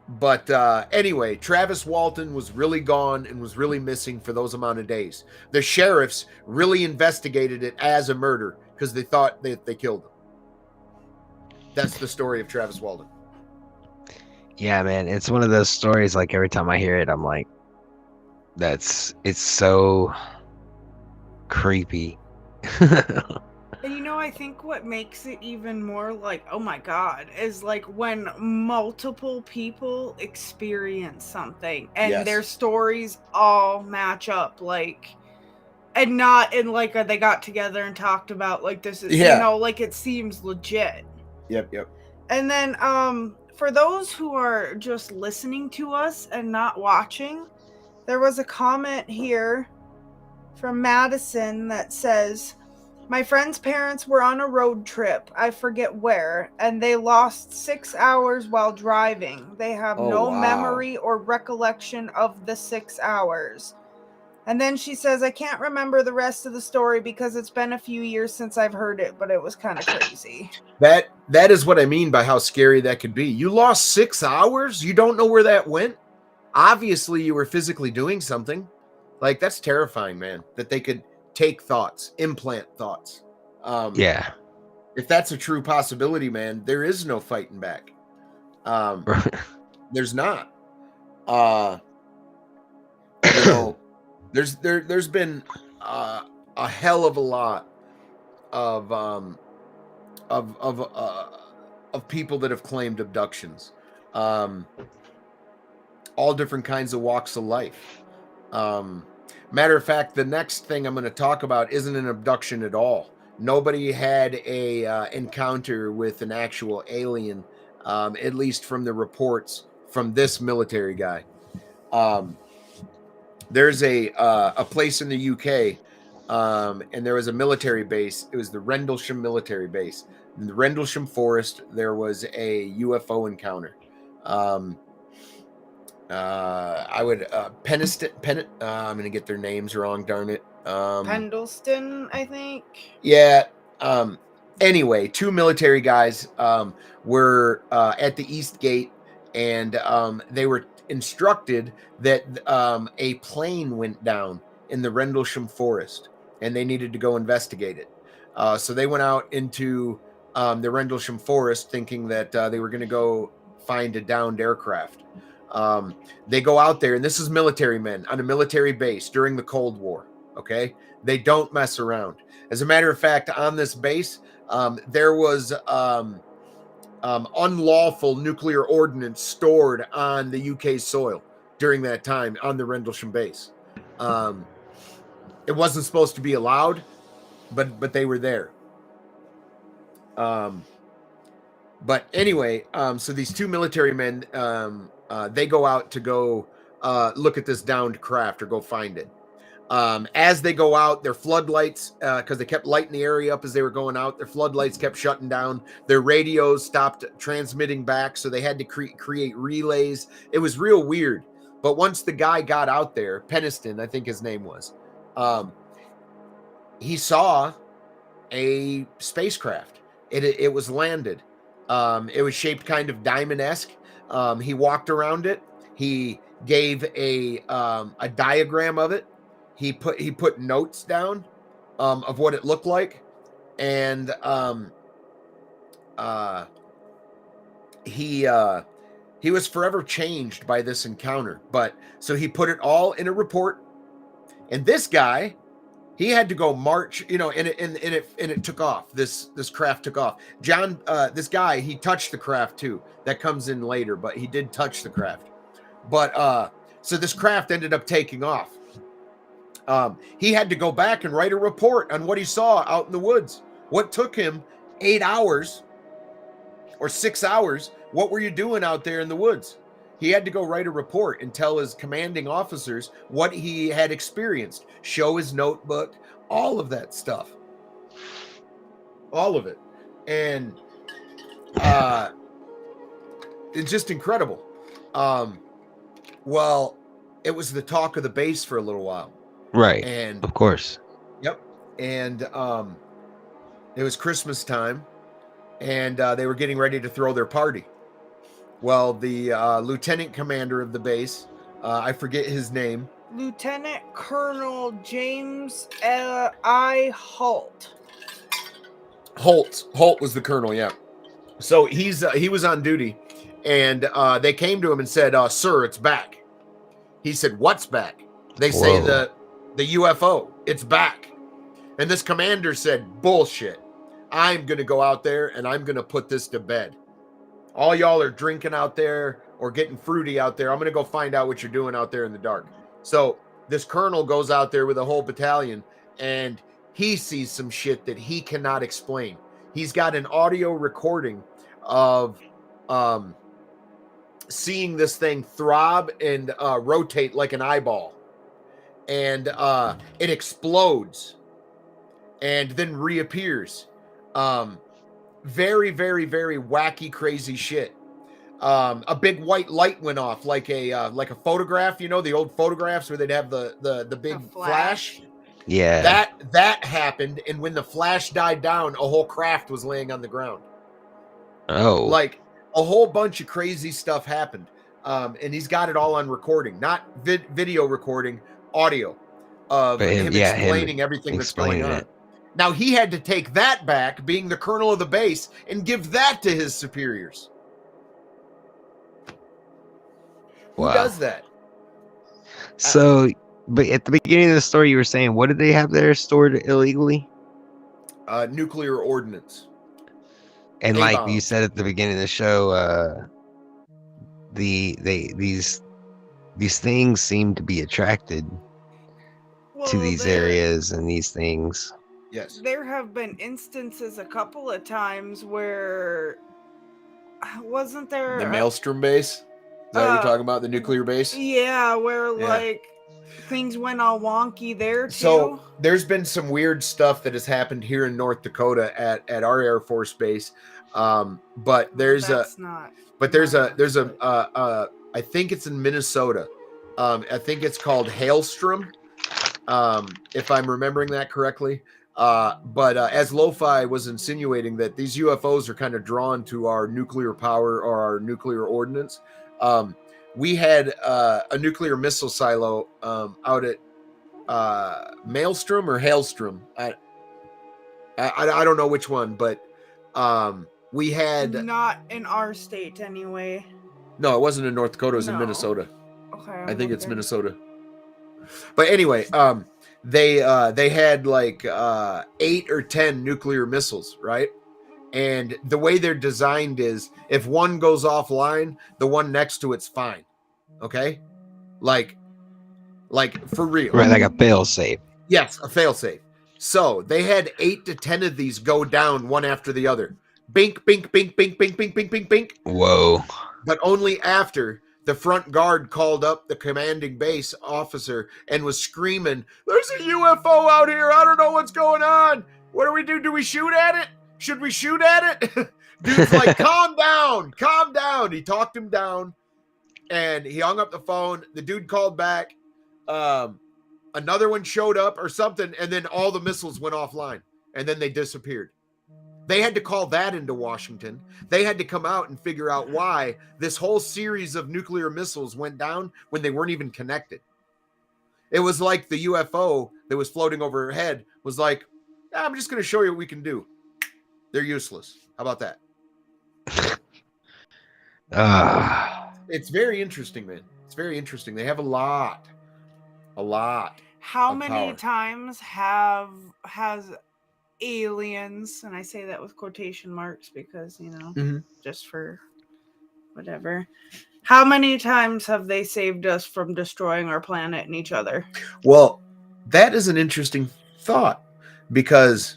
But anyway, Travis Walton was really gone and was really missing for those amount of days. The sheriffs really investigated it as a murder because they thought they killed him. That's the story of Travis Walton. Yeah, man, it's one of those stories. Like every time I hear it, I'm like, it's so creepy. And you know, I think what makes it even more like, oh my God, is like when multiple people experience something and Yes. their stories all match up, like, and not in like they got together and talked about like this is, Yeah. you know, like it seems legit. Yep. And then for those who are just listening to us and not watching, there was a comment here from Madison that says, my friend's parents were on a road trip, I forget where, and they lost 6 hours while driving. They have no memory or recollection of the 6 hours. And then she says, I can't remember the rest of the story because it's been a few years since I've heard it, but it was kind of crazy. That is what I mean by how scary that could be. You lost 6 hours? You don't know where that went? Obviously, you were physically doing something. Like, that's terrifying, man, that they could take thoughts, implant thoughts. Yeah. If that's a true possibility, man, there is no fighting back. There's not. You know, there's been a hell of a lot of people that have claimed abductions. All different kinds of walks of life. Matter of fact, the next thing I'm going to talk about isn't an abduction at all. Nobody had a encounter with an actual alien, at least from the reports from this military guy. There's a place in the UK, and there was a military base. It was the Rendlesham military base. In the Rendlesham Forest, there was a UFO encounter. I would Peniston. I'm gonna get their names wrong. Darn it. Pendleton, I think. Yeah. Anyway, two military guys were at the East Gate, and they were instructed that a plane went down in the Rendlesham Forest, and they needed to go investigate it. So they went out into the Rendlesham Forest, thinking that they were going to go find a downed aircraft. They go out there, and this is military men on a military base during the Cold War. Okay, they don't mess around. As a matter of fact, on this base, there was unlawful nuclear ordnance stored on the UK soil during that time on the Rendlesham base. It wasn't supposed to be allowed, but they were there. But anyway, so these two military men, they go out to go look at this downed craft or go find it. As they go out, their floodlights, because they kept lighting the area up as they were going out, their floodlights kept shutting down. Their radios stopped transmitting back, so they had to create relays. It was real weird. But once the guy got out there, Peniston, I think his name was, he saw a spacecraft. It was landed. It was shaped kind of diamond-esque. He walked around it. He gave a diagram of it. He put notes down of what it looked like, and he was forever changed by this encounter. But so he put it all in a report, and this guy, he had to go march, and it took off. This craft took off. John, this guy, he touched the craft too. That comes in later, but he did touch the craft. But so this craft ended up taking off. He had to go back and write a report on what he saw out in the woods. What took him 8 hours or 6 hours? What were you doing out there in the woods? He had to go write a report and tell his commanding officers what he had experienced, show his notebook, all of that stuff. All of it. And it's just incredible. Well, it was the talk of the base for a little while. Right. And of course. Yep. And it was Christmas time, and they were getting ready to throw their party. Well, the lieutenant commander of the base, I forget his name. Lieutenant Colonel James I. Holt. Holt was the colonel, yeah. So he was on duty, and they came to him and said, "Sir, it's back." He said, "What's back?" They say Whoa. the UFO, it's back. And this commander said, "Bullshit. I'm going to go out there and I'm going to put this to bed. All y'all are drinking out there or getting fruity out there. I'm going to go find out what you're doing out there in the dark." So this colonel goes out there with a whole battalion, and he sees some shit that he cannot explain. He's got an audio recording of seeing this thing throb and rotate like an eyeball. And it explodes and then reappears. Very, very, very wacky, crazy shit. A big white light went off, like a photograph. You know, the old photographs where they'd have the big flash. Yeah. That happened, and when the flash died down, a whole craft was laying on the ground. Oh. Like a whole bunch of crazy stuff happened. And he's got it all on recording, not video recording, audio of him explaining everything that's going on. Now he had to take that back, being the colonel of the base, and give that to his superiors. Who does that? So, but at the beginning of the story, you were saying, what did they have there stored illegally? Nuclear ordnance. And like you said at the beginning of the show, these things seem to be attracted to these areas and these things. Yes. There have been instances a couple of times where wasn't there the Maelstrom base? Is that what you're talking about? The nuclear base? Yeah, where like things went all wonky there too. So there's been some weird stuff that has happened here in North Dakota at our Air Force base. But there's I think it's in Minnesota. I think it's called Hailstrom. If I'm remembering that correctly. But as LoFi was insinuating that these UFOs are kind of drawn to our nuclear power or our nuclear ordnance. We had a nuclear missile silo out at Maelstrom or Hailstrom. I don't know which one, but we had not in our state anyway. No, it wasn't in North Dakota. It was in Minnesota. Okay, I think it's Minnesota. But anyway, they had like 8 or 10 nuclear missiles, right? And the way they're designed is if one goes offline, the one next to it's fine. Okay? Like for real. Right, like a fail-safe. Yes, a fail-safe. So they had 8 to 10 of these go down one after the other. Bink, bink, bink, bink, bink, bink, bink, bink, bink. Whoa. But only after the front guard called up the commanding base officer and was screaming, "There's a UFO out here. I don't know what's going on. What do we do? Do we shoot at it? Should we shoot at it?" Dude's like, calm down, calm down. He talked him down and he hung up the phone. The dude called back. Another one showed up or something, and then all the missiles went offline and then they disappeared. They had to call that into Washington. They had to come out and figure out why this whole series of nuclear missiles went down when they weren't even connected. It was like the UFO that was floating overhead was like, I'm just going to show you what we can do. They're useless. How about that? It's very interesting, man. It's very interesting. They have a lot. How many times has aliens, and I say that with quotation marks because, you know, just for whatever. How many times have they saved us from destroying our planet and each other? Well, that is an interesting thought, because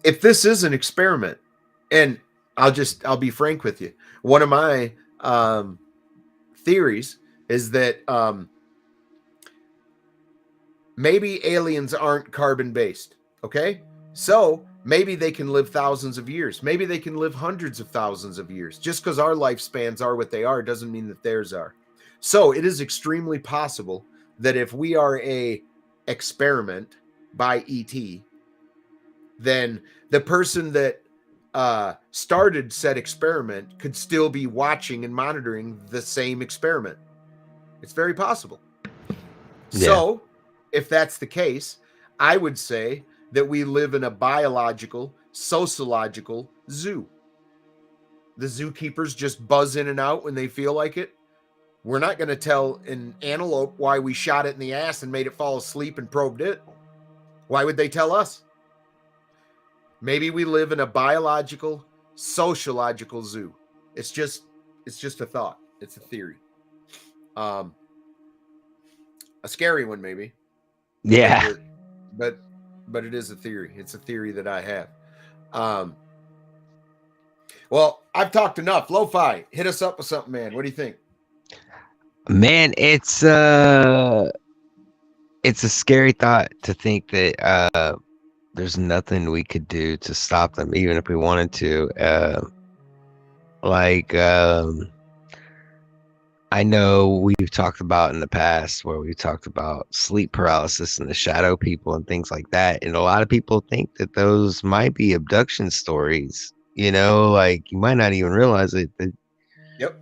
if this is an experiment, and I'll be frank with you, one of my theories is that maybe aliens aren't carbon based. Okay. So maybe they can live thousands of years. Maybe they can live hundreds of thousands of years. Just because our lifespans are what they are doesn't mean that theirs are. So it is extremely possible that if we are a experiment by ET, then the person that started said experiment could still be watching and monitoring the same experiment. It's very possible. So, if that's the case, I would say that we live in a biological, sociological zoo. The zookeepers just buzz in and out when they feel like it. We're not going to tell an antelope why we shot it in the ass and made it fall asleep and probed it. Why would they tell us? Maybe we live in a biological, sociological zoo. It's just a thought. It's a theory. A scary one, maybe. Yeah. But it is a theory. It's a theory that I have. Well, I've talked enough. Lo-Fi, hit us up with something, man. What do you think? Man, it's a scary thought to think that there's nothing we could do to stop them, even if we wanted to. I know we've talked about in the past where we've talked about sleep paralysis and the shadow people and things like that. And a lot of people think that those might be abduction stories, you know, like you might not even realize it. Yep.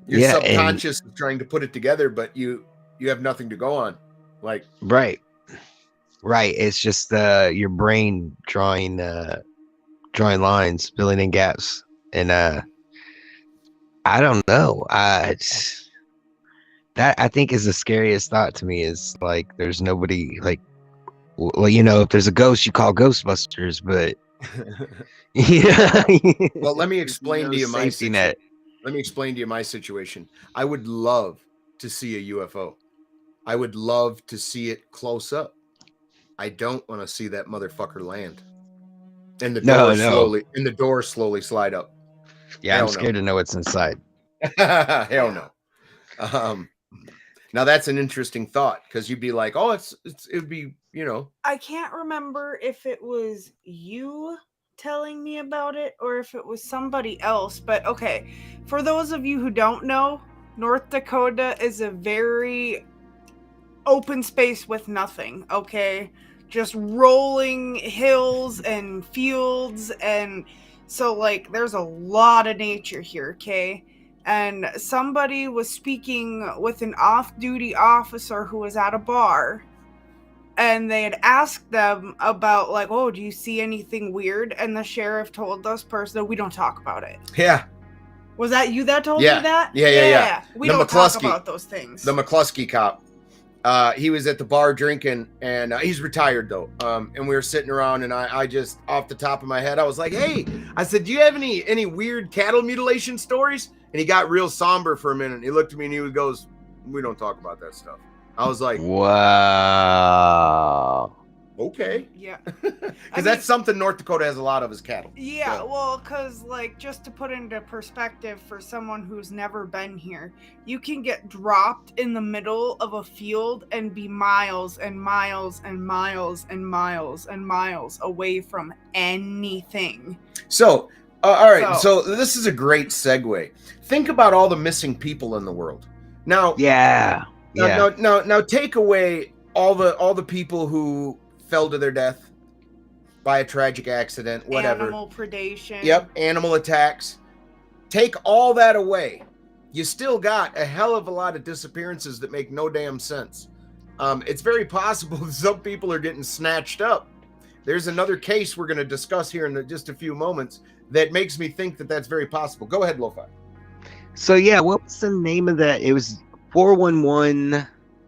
Your subconscious is trying to put it together, but you have nothing to go on. Like, right. It's just your brain drawing lines, filling in gaps. And I don't know. That I think is the scariest thought to me, is like there's nobody, like, well, you know, if there's a ghost, you call Ghostbusters, but yeah. Well, let me explain to you my net. Let me explain to you my situation. I would love to see a UFO. I would love to see it close up. I don't want to see that motherfucker land. And the door slowly slide up. Yeah, I'm scared to know what's inside. Hell no. Now that's an interesting thought, because you'd be like, oh, it'd be, you know. I can't remember if it was you telling me about it or if it was somebody else, but okay. For those of you who don't know, North Dakota is a very open space with nothing, okay? Just rolling hills and fields, and so like there's a lot of nature here, okay? And somebody was speaking with an off-duty officer who was at a bar, and they had asked them about, like, oh, do you see anything weird? And the sheriff told this person that we don't talk about it. Yeah. Was that you that told me that? Yeah. We don't talk about those things. The McCluskey cop. He was at the bar drinking, and he's retired though. And we were sitting around, and I just, off the top of my head, I was like, hey, I said, do you have any weird cattle mutilation stories? And he got real somber for a minute. He looked at me and he goes, we don't talk about that stuff. I was like, wow. Okay. Yeah. Because that's something North Dakota has a lot of, is cattle. Yeah, so. Well, because, like, just to put into perspective for someone who's never been here, you can get dropped in the middle of a field and be miles and miles and miles and miles and miles away from anything. So, all right. So this is a great segue. Think about all the missing people in the world. Now, Now, take away all the people who fell to their death by a tragic accident, whatever. Animal predation. Yep, animal attacks. Take all that away. You still got a hell of a lot of disappearances that make no damn sense. It's very possible that some people are getting snatched up. There's another case we're going to discuss here in just a few moments that makes me think that that's very possible. Go ahead, Lo-Fi. So, yeah, what was the name of that? It was 411.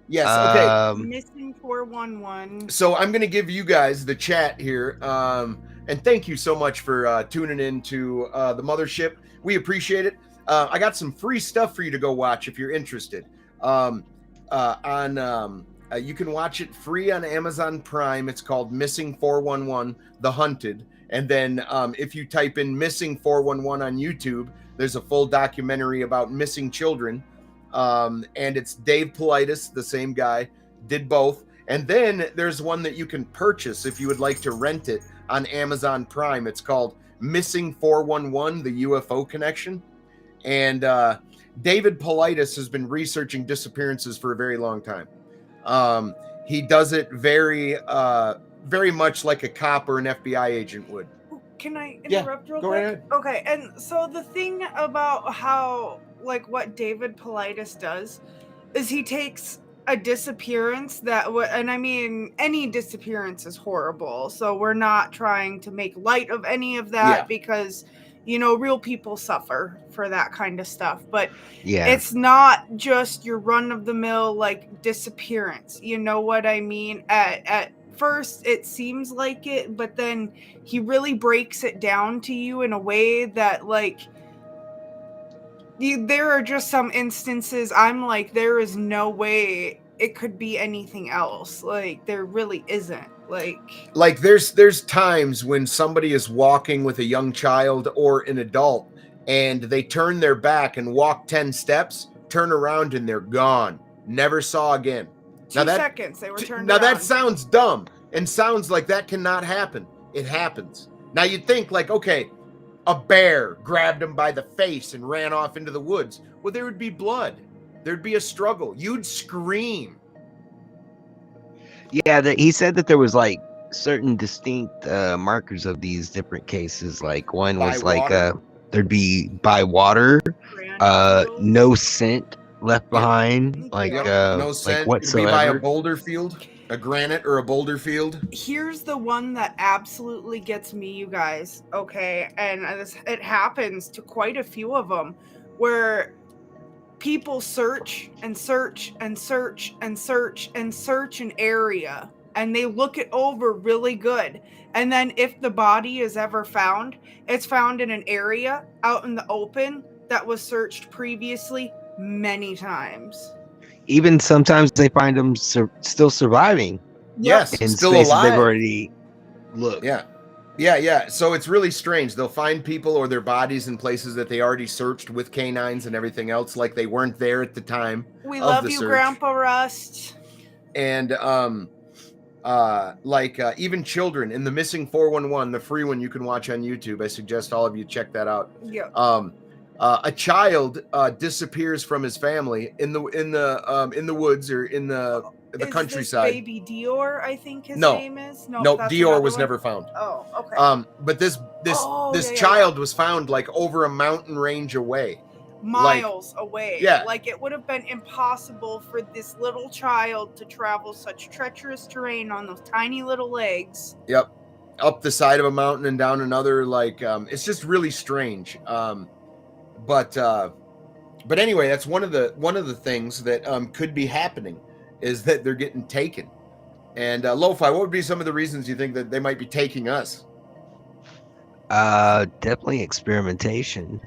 Yes, okay. Missing 411. So I'm going to give you guys the chat here. And thank you so much for tuning in to the Mothership. We appreciate it. I got some free stuff for you to go watch if you're interested. You can watch it free on Amazon Prime. It's called Missing 411, The Hunted. And then if you type in Missing 411 on YouTube, there's a full documentary about missing children. And it's Dave Politis, the same guy, did both. And then there's one that you can purchase if you would like to rent it on Amazon Prime. It's called Missing 411, The UFO Connection. And David Politis has been researching disappearances for a very long time. He does it very much like a cop or an FBI agent would. Can I Yeah, interrupt real go quick? ahead. Okay, and so the thing about how, like, what David Paulides does is he takes a disappearance and I mean, any disappearance is horrible. So we're not trying to make light of any of that Yeah. because, real people suffer for that kind of stuff. But Yeah. it's not just your run of the mill, like, disappearance. You know what I mean? At first, it seems like it, but then he really breaks it down to you in a way that, like, there are just some instances I'm like, there is no way it could be anything else. Like, there really isn't. Like there's times when somebody is walking with a young child or an adult and they turn their back and walk 10 steps, turn around and they're gone. Never saw again. 2 seconds they were turned Now that around. sounds dumb and sounds like that cannot happen. It happens. Now you'd think like, okay, a bear grabbed him by the face and ran off into the woods. Well, there would be blood. There'd be a struggle. You'd scream. Yeah, he said that there was like certain distinct markers of these different cases. Like one By was like water? there'd be by water, Grand field. no scent left behind, like Yep. No like scent. It'd be by a whatsoever. boulder field, a granite or a boulder field. Here's the one that absolutely gets me, you guys. Okay, and it happens to quite a few of them, where people search and search and search and search and search an area, and they look it over really good. And then if the body is ever found, it's found in an area out in the open that was searched previously many times. Even sometimes they find them still surviving Yes, in still spaces they've alive. already looked. Yeah. So it's really strange. They'll find people or their bodies in places that they already searched with canines and everything else, like they weren't there at the time. We of love the you, search. Grandpa Rust. And even children in the Missing 411, the free one you can watch on YouTube. I suggest all of you check that out. Yeah. A child disappears from his family in the woods or in the countryside. This baby Dior, I think his name is. No, that's Dior was one. never found. Oh, okay. But this child was found like over a mountain range away. Miles away. Yeah. Like, it would have been impossible for this little child to travel such treacherous terrain on those tiny little legs. Yep. Up the side of a mountain and down another, like it's just really strange. But anyway, that's one of the things that could be happening is that they're getting taken. And LoFi, what would be some of the reasons you think that they might be taking us? Definitely experimentation.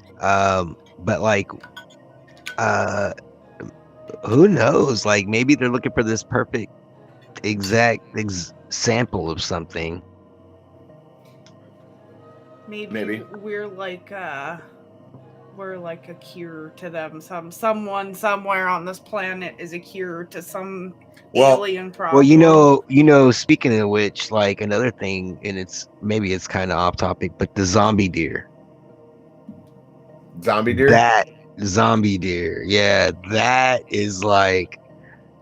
But like who knows? Like maybe they're looking for this perfect exact sample of something. Maybe we're like a cure to them. Someone somewhere on this planet is a cure to some alien problem. Well, you know, speaking of which, like another thing, and it's kind of off topic, but the zombie deer. Zombie deer? That zombie deer. Yeah, that is like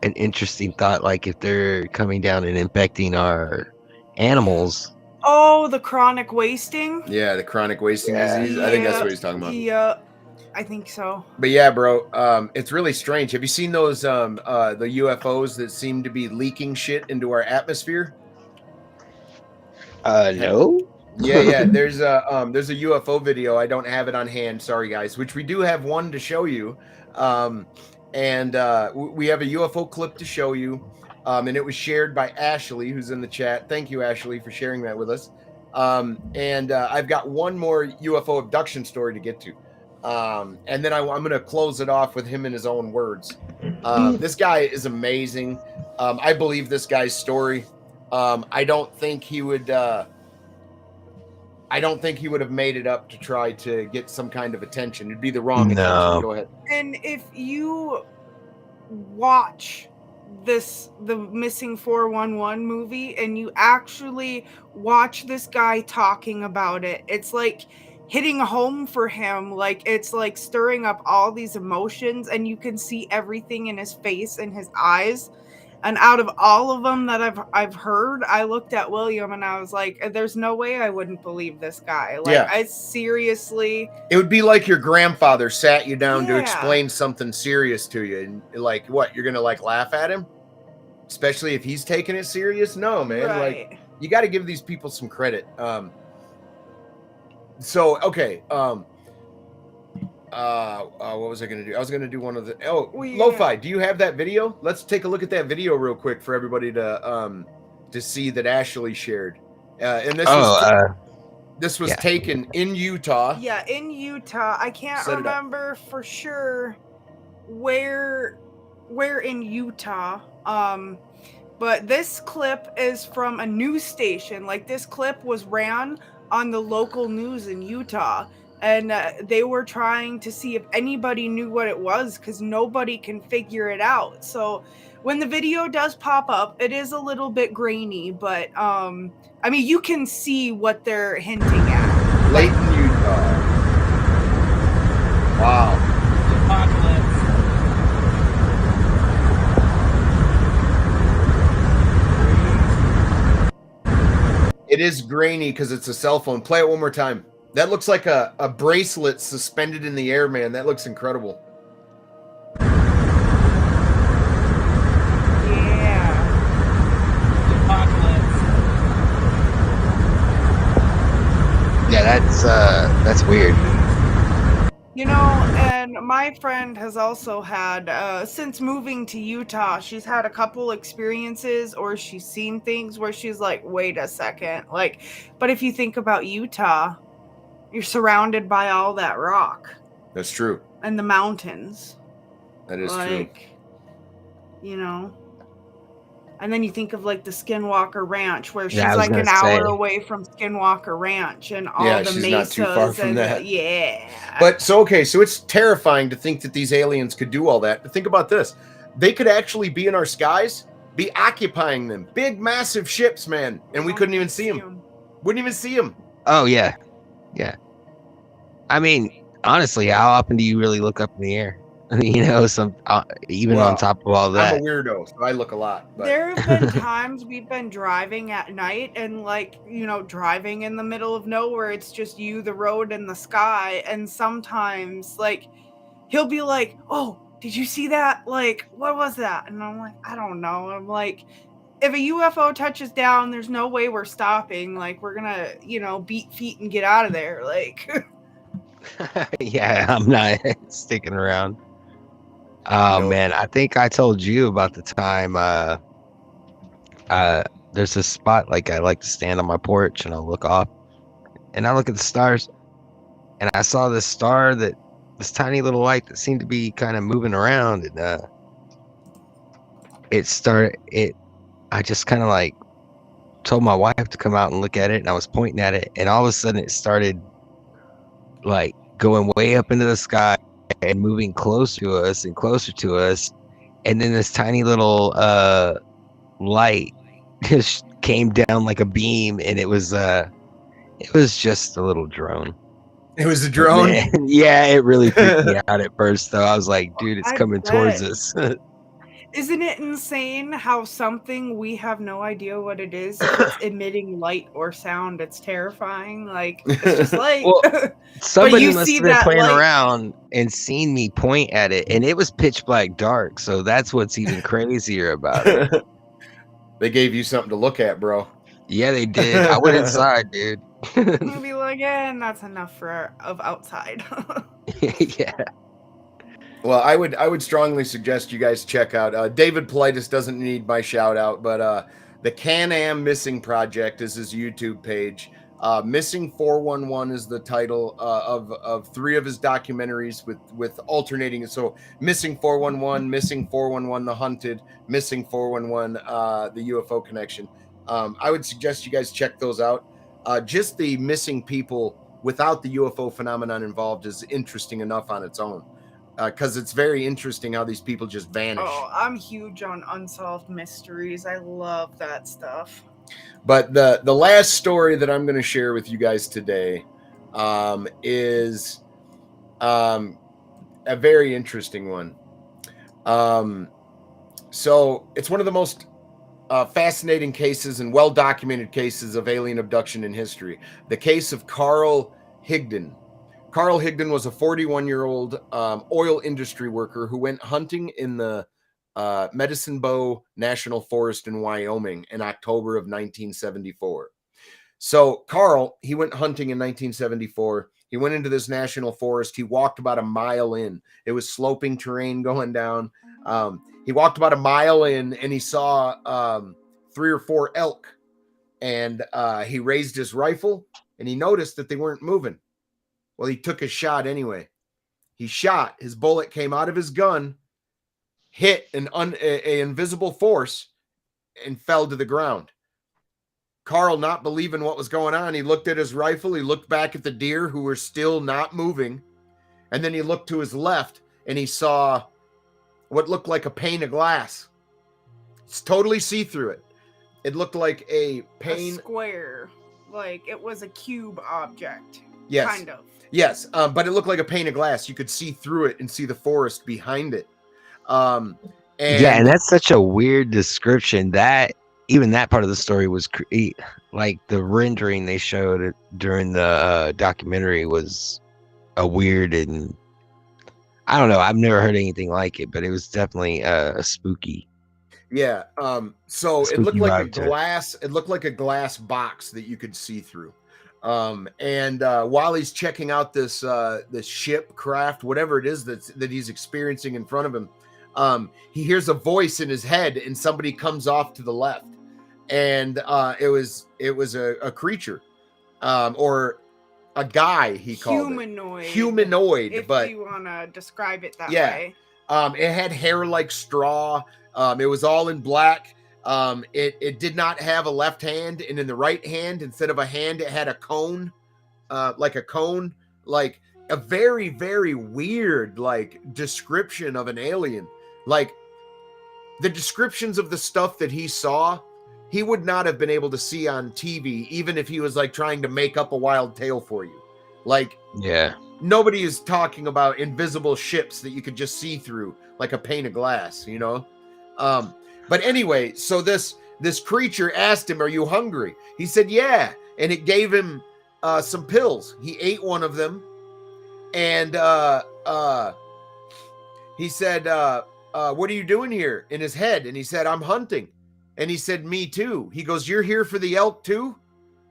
an interesting thought. Like if they're coming down and infecting our animals. Oh, the chronic wasting? Yeah, the chronic wasting disease. I think that's what he's talking about. Yeah, I think so. But yeah, bro, it's really strange. Have you seen those the UFOs that seem to be leaking shit into our atmosphere? No. Yeah. There's a UFO video. I don't have it on hand. Sorry, guys. Which we do have one to show you, and we have a UFO clip to show you, and it was shared by Ashley, who's in the chat. Thank you, Ashley, for sharing that with us. And I've got one more UFO abduction story to get to, and then I'm going to close it off with him in his own words. This guy is amazing. I believe this guy's story. I don't think he would have made it up to try to get some kind of attention. It'd be the wrong attention. Go ahead. And if you watch the Missing 411 movie and you actually watch this guy talking about it, it's like hitting home for him. Like, it's like stirring up all these emotions, and you can see everything in his face and his eyes. And out of all of them that I've heard, I looked at William and I was like, there's no way I wouldn't believe this guy. Like, Yeah. I seriously. It would be like your grandfather sat you down to Yeah. explain something serious to you, and like, what, you're gonna like laugh at him, especially if he's taking it serious? No, man. Right. Like, you got to give these people some credit. So okay. What was I gonna do? I was gonna do one of the LoFi. Do you have that video? Let's take a look at that video real quick for everybody to see that Ashley shared. And this was taken in Utah. Yeah, in Utah. I can't remember for sure where in Utah. But this clip is from a news station. Like, this clip was ran on the local news in Utah. And they were trying to see if anybody knew what it was, because nobody can figure it out. So when the video does pop up, it is a little bit grainy, but I mean, you can see what they're hinting at. Layton, Utah. Wow. It is grainy because it's a cell phone. Play it one more time. That looks like a bracelet suspended in the air, man. That looks incredible. Yeah, that's weird. You know, and my friend has also had, since moving to Utah, she's had a couple experiences, or she's seen things where she's like, wait a second. Like, but if you think about Utah, you're surrounded by all that rock. That's true. And the mountains. That is true. You know. And then you think of like the Skinwalker Ranch, where she's like an hour away from Skinwalker Ranch, and all the she's mesas. Not too far from that. Yeah. But so it's terrifying to think that these aliens could do all that. But think about this: they could actually be in our skies, be occupying them, big, massive ships, man, and we couldn't even see them. Wouldn't even see them. Oh yeah, yeah. I mean, honestly, how often do you really look up in the air? You know, on top of all that. I'm a weirdo, so I look a lot. But. There have been times we've been driving at night and, like, you know, driving in the middle of nowhere. It's just you, the road, and the sky. And sometimes, like, he'll be like, oh, did you see that? Like, what was that? And I'm like, I don't know. I'm like, if a UFO touches down, there's no way we're stopping. Like, we're gonna, you know, beat feet and get out of there. Like, yeah, I'm not sticking around. Oh, nope. Man, I think I told you about the time there's this spot, like, I like to stand on my porch and I'll look off and I look at the stars, and I saw this star, this tiny little light that seemed to be kind of moving around, and I just kind of like told my wife to come out and look at it, and I was pointing at it, and all of a sudden it started like going way up into the sky and moving closer to us and closer to us, and then this tiny little light just came down like a beam, and it was just a little drone. It was a drone? Yeah, it really freaked me out at first, though. I was like, dude, it's coming towards us. Isn't it insane how something we have no idea what it is, it's emitting light or sound? It's terrifying. Like, it's just like... Well, somebody must have been playing around and seen me point at it, and it was pitch black dark, so that's what's even crazier about it. They gave you something to look at, bro. Yeah, they did. I went inside, dude. I'll be like, and that's enough of outside. Yeah. Well, I would strongly suggest you guys check out David Politis. Doesn't need my shout out, but the Can-Am Missing Project is his YouTube page. Missing 411 is the title of 3 of his documentaries with alternating. So Missing 411, Missing 411, The Hunted, Missing 411, the UFO Connection. I would suggest you guys check those out. Just the missing people without the UFO phenomenon involved is interesting enough on its own. Because it's very interesting how these people just vanish. Oh, I'm huge on unsolved mysteries. I love that stuff. But the last story that I'm going to share with you guys today is a very interesting one. So it's one of the most fascinating cases and well-documented cases of alien abduction in history. The case of Carl Higdon. Carl Higdon was a 41-year-old oil industry worker who went hunting in the Medicine Bow National Forest in Wyoming in October of 1974. So Carl, he went hunting in 1974. He went into this national forest. He walked about a mile in. It was sloping terrain going down. He walked about a mile in, and he saw 3 or 4 elk. And he raised his rifle, and he noticed that they weren't moving. Well, he took his shot anyway. He shot. His bullet came out of his gun, hit an invisible force, and fell to the ground. Carl, not believing what was going on, he looked at his rifle. He looked back at the deer who were still not moving. And then he looked to his left, and he saw what looked like a pane of glass. It's totally see-through it. It looked like a pane. A square. Like it was a cube object. Yes. Kind of. Yes, but it looked like a pane of glass. You could see through it and see the forest behind it. And that's such a weird description. That even that part of the story was like the rendering they showed during the documentary was a weird, and I don't know. I've never heard anything like it, but it was definitely a spooky. Yeah. So spooky it looked like a vibe to it. glass. It looked like a glass box that you could see through. And while he's checking out this ship, craft, whatever it is that he's experiencing in front of him, he hears a voice in his head, and somebody comes off to the left, and it was a creature, or a guy. He called humanoid, if but you want to describe it that way. It had hair like straw. It was all in black. It did not have a left hand, and in the right hand, instead of a hand, it had a cone, like a very, very weird, like, description of an alien. Like, the descriptions of the stuff that he saw, he would not have been able to see on TV, even if he was, like, trying to make up a wild tale for you. Like, yeah, nobody is talking about invisible ships that you could just see through, like a pane of glass, you know? But anyway, so this creature asked him, "Are you hungry?" He said, "Yeah." And it gave him some pills. He ate one of them, and he said, "What are you doing here?" In his head, and he said, "I'm hunting." And he said, "Me too." He goes, "You're here for the elk too?"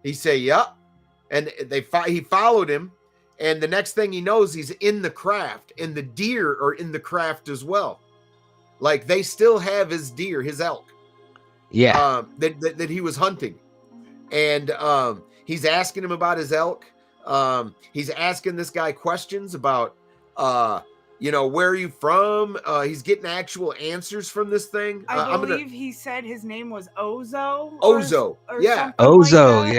He said, "Yup." And he followed him, and the next thing he knows, he's in the craft, and the deer are in the craft as well. Like, they still have his deer, his elk. Yeah. That he was hunting. And he's asking him about his elk. He's asking this guy questions about, where are you from? He's getting actual answers from this thing. I believe he said his name was Ozo. Ozo. Yeah. Ozo. Like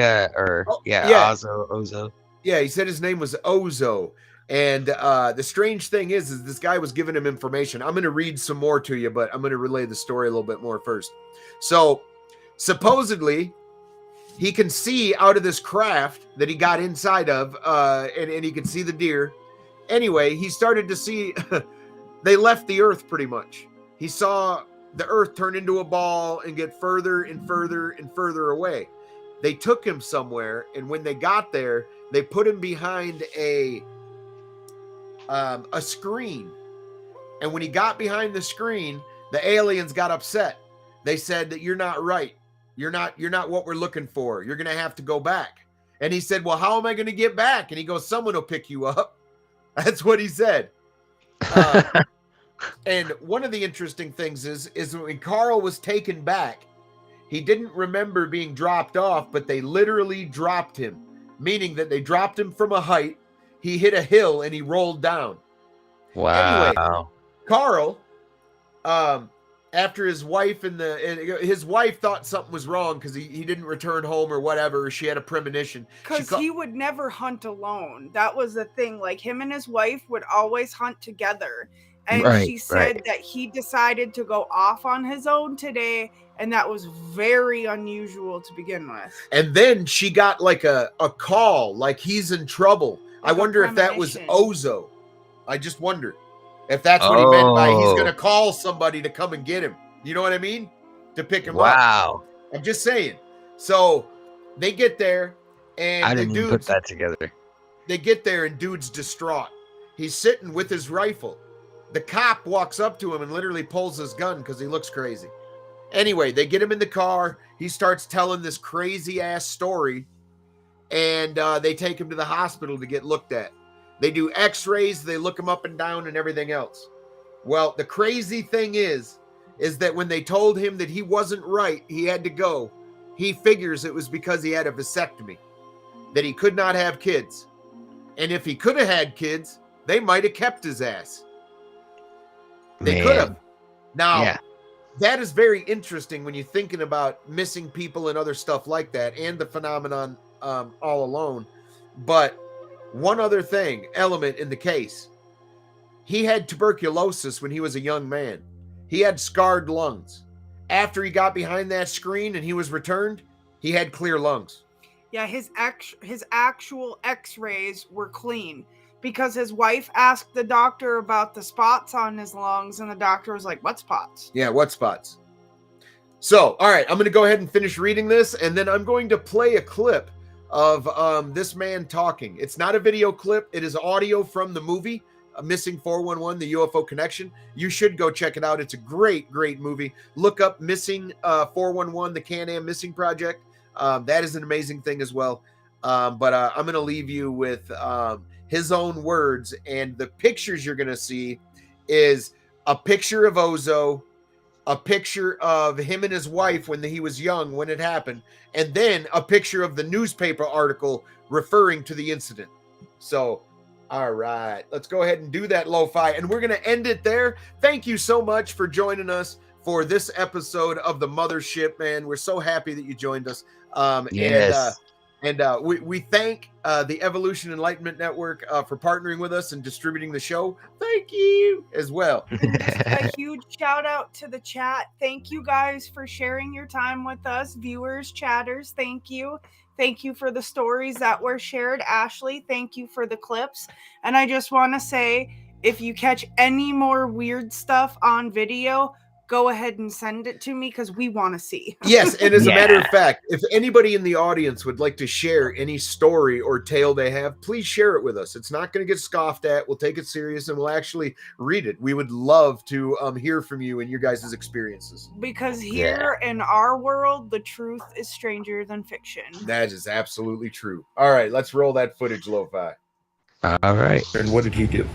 yeah. Ozo. Yeah, he said his name was Ozo. And the strange thing is this guy was giving him information. I'm going to read some more to you, but I'm going to relay the story a little bit more first. So supposedly he can see out of this craft that he got inside of, and he can see the deer. Anyway, he started to see they left the earth pretty much. He saw the earth turn into a ball and get further and further and further away. They took him somewhere, and when they got there, they put him behind a screen. And when he got behind the screen, the aliens got upset. They said that you're not right. You're not what we're looking for. You're going to have to go back. And he said, "Well, how am I going to get back?" And he goes, "Someone will pick you up." That's what he said. And one of the interesting things is when Carl was taken back, he didn't remember being dropped off, but they literally dropped him, meaning that they dropped him from a height. He hit a hill and he rolled down. Wow. Anyway, Carl, after his wife his wife thought something was wrong because he didn't return home or whatever, or she had a premonition. Because he would never hunt alone. That was the thing. Like, him and his wife would always hunt together. And she said that he decided to go off on his own today, and that was very unusual to begin with. And then she got like a call, like he's in trouble. I wonder if that was Ozo. I just wonder if that's what he meant by he's going to call somebody to come and get him. You know what I mean? To pick him up. Wow. I'm just saying. So they get there, and I didn't even put that together. They get there, and dude's distraught. He's sitting with his rifle. The cop walks up to him and literally pulls his gun because he looks crazy. Anyway, they get him in the car. He starts telling this crazy ass story, and they take him to the hospital to get looked at. They do x-rays, they look him up and down and everything else. Well, the crazy thing is that when they told him that he wasn't right, he had to go, he figures it was because he had a vasectomy, that he could not have kids. And if he could have had kids, they might have kept his ass. They could have. Now, that is very interesting when you're thinking about missing people and other stuff like that, and the phenomenon all alone. But one other element in the case, he had tuberculosis when he was a young man. He had scarred lungs. After he got behind that screen and he was returned, he had clear lungs. Yeah, his actual x-rays were clean because his wife asked the doctor about the spots on his lungs, and the doctor was like, what spots? Yeah, what spots? So, all right, I'm going to go ahead and finish reading this, and then I'm going to play a clip of this man talking. It's not a video clip. It is audio from the movie, Missing 411, The UFO Connection. You should go check it out. It's a great, great movie. Look up Missing 411, the Can-Am Missing Project. That is an amazing thing as well. But I'm going to leave you with his own words, and the pictures you're going to see is a picture of Ozo, a picture of him and his wife when he was young, when it happened, and then a picture of the newspaper article referring to the incident. So, all right, let's go ahead and do that, Lo-Fi, and we're going to end it there. Thank you so much for joining us for this episode of the Mothership, man. We're so happy that you joined us. Yes. And we thank the Evolution Enlightenment Network for partnering with us and distributing the show. Thank you as well. A huge shout out to the chat. Thank you guys for sharing your time with us, viewers, chatters. Thank you. Thank you for the stories that were shared. Ashley, thank you for the clips. And I just want to say, if you catch any more weird stuff on video, go ahead and send it to me because we want to see. Yes, and as a matter of fact, if anybody in the audience would like to share any story or tale they have, please share it with us. It's not going to get scoffed at. We'll take it serious and we'll actually read it. We would love to hear from you and your guys' experiences. Because here in our world, the truth is stranger than fiction. That is absolutely true. All right, let's roll that footage, Lo-Fi. All right. And what did he do?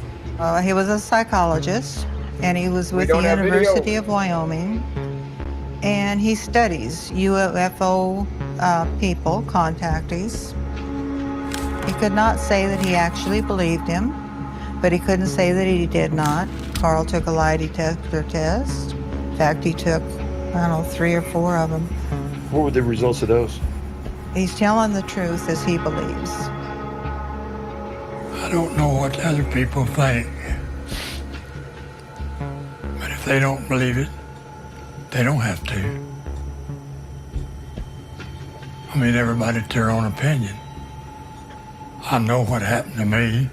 He was a psychologist. And he was with the University of Wyoming, and he studies UFO people, contactees. He could not say that he actually believed him, but he couldn't say that he did not. Carl took a lie detector test. In fact, he took, 3 or 4 of them. What were the results of those? He's telling the truth as he believes. I don't know what other people think. If they don't believe it, they don't have to. I mean, everybody's their own opinion. I know what happened to me.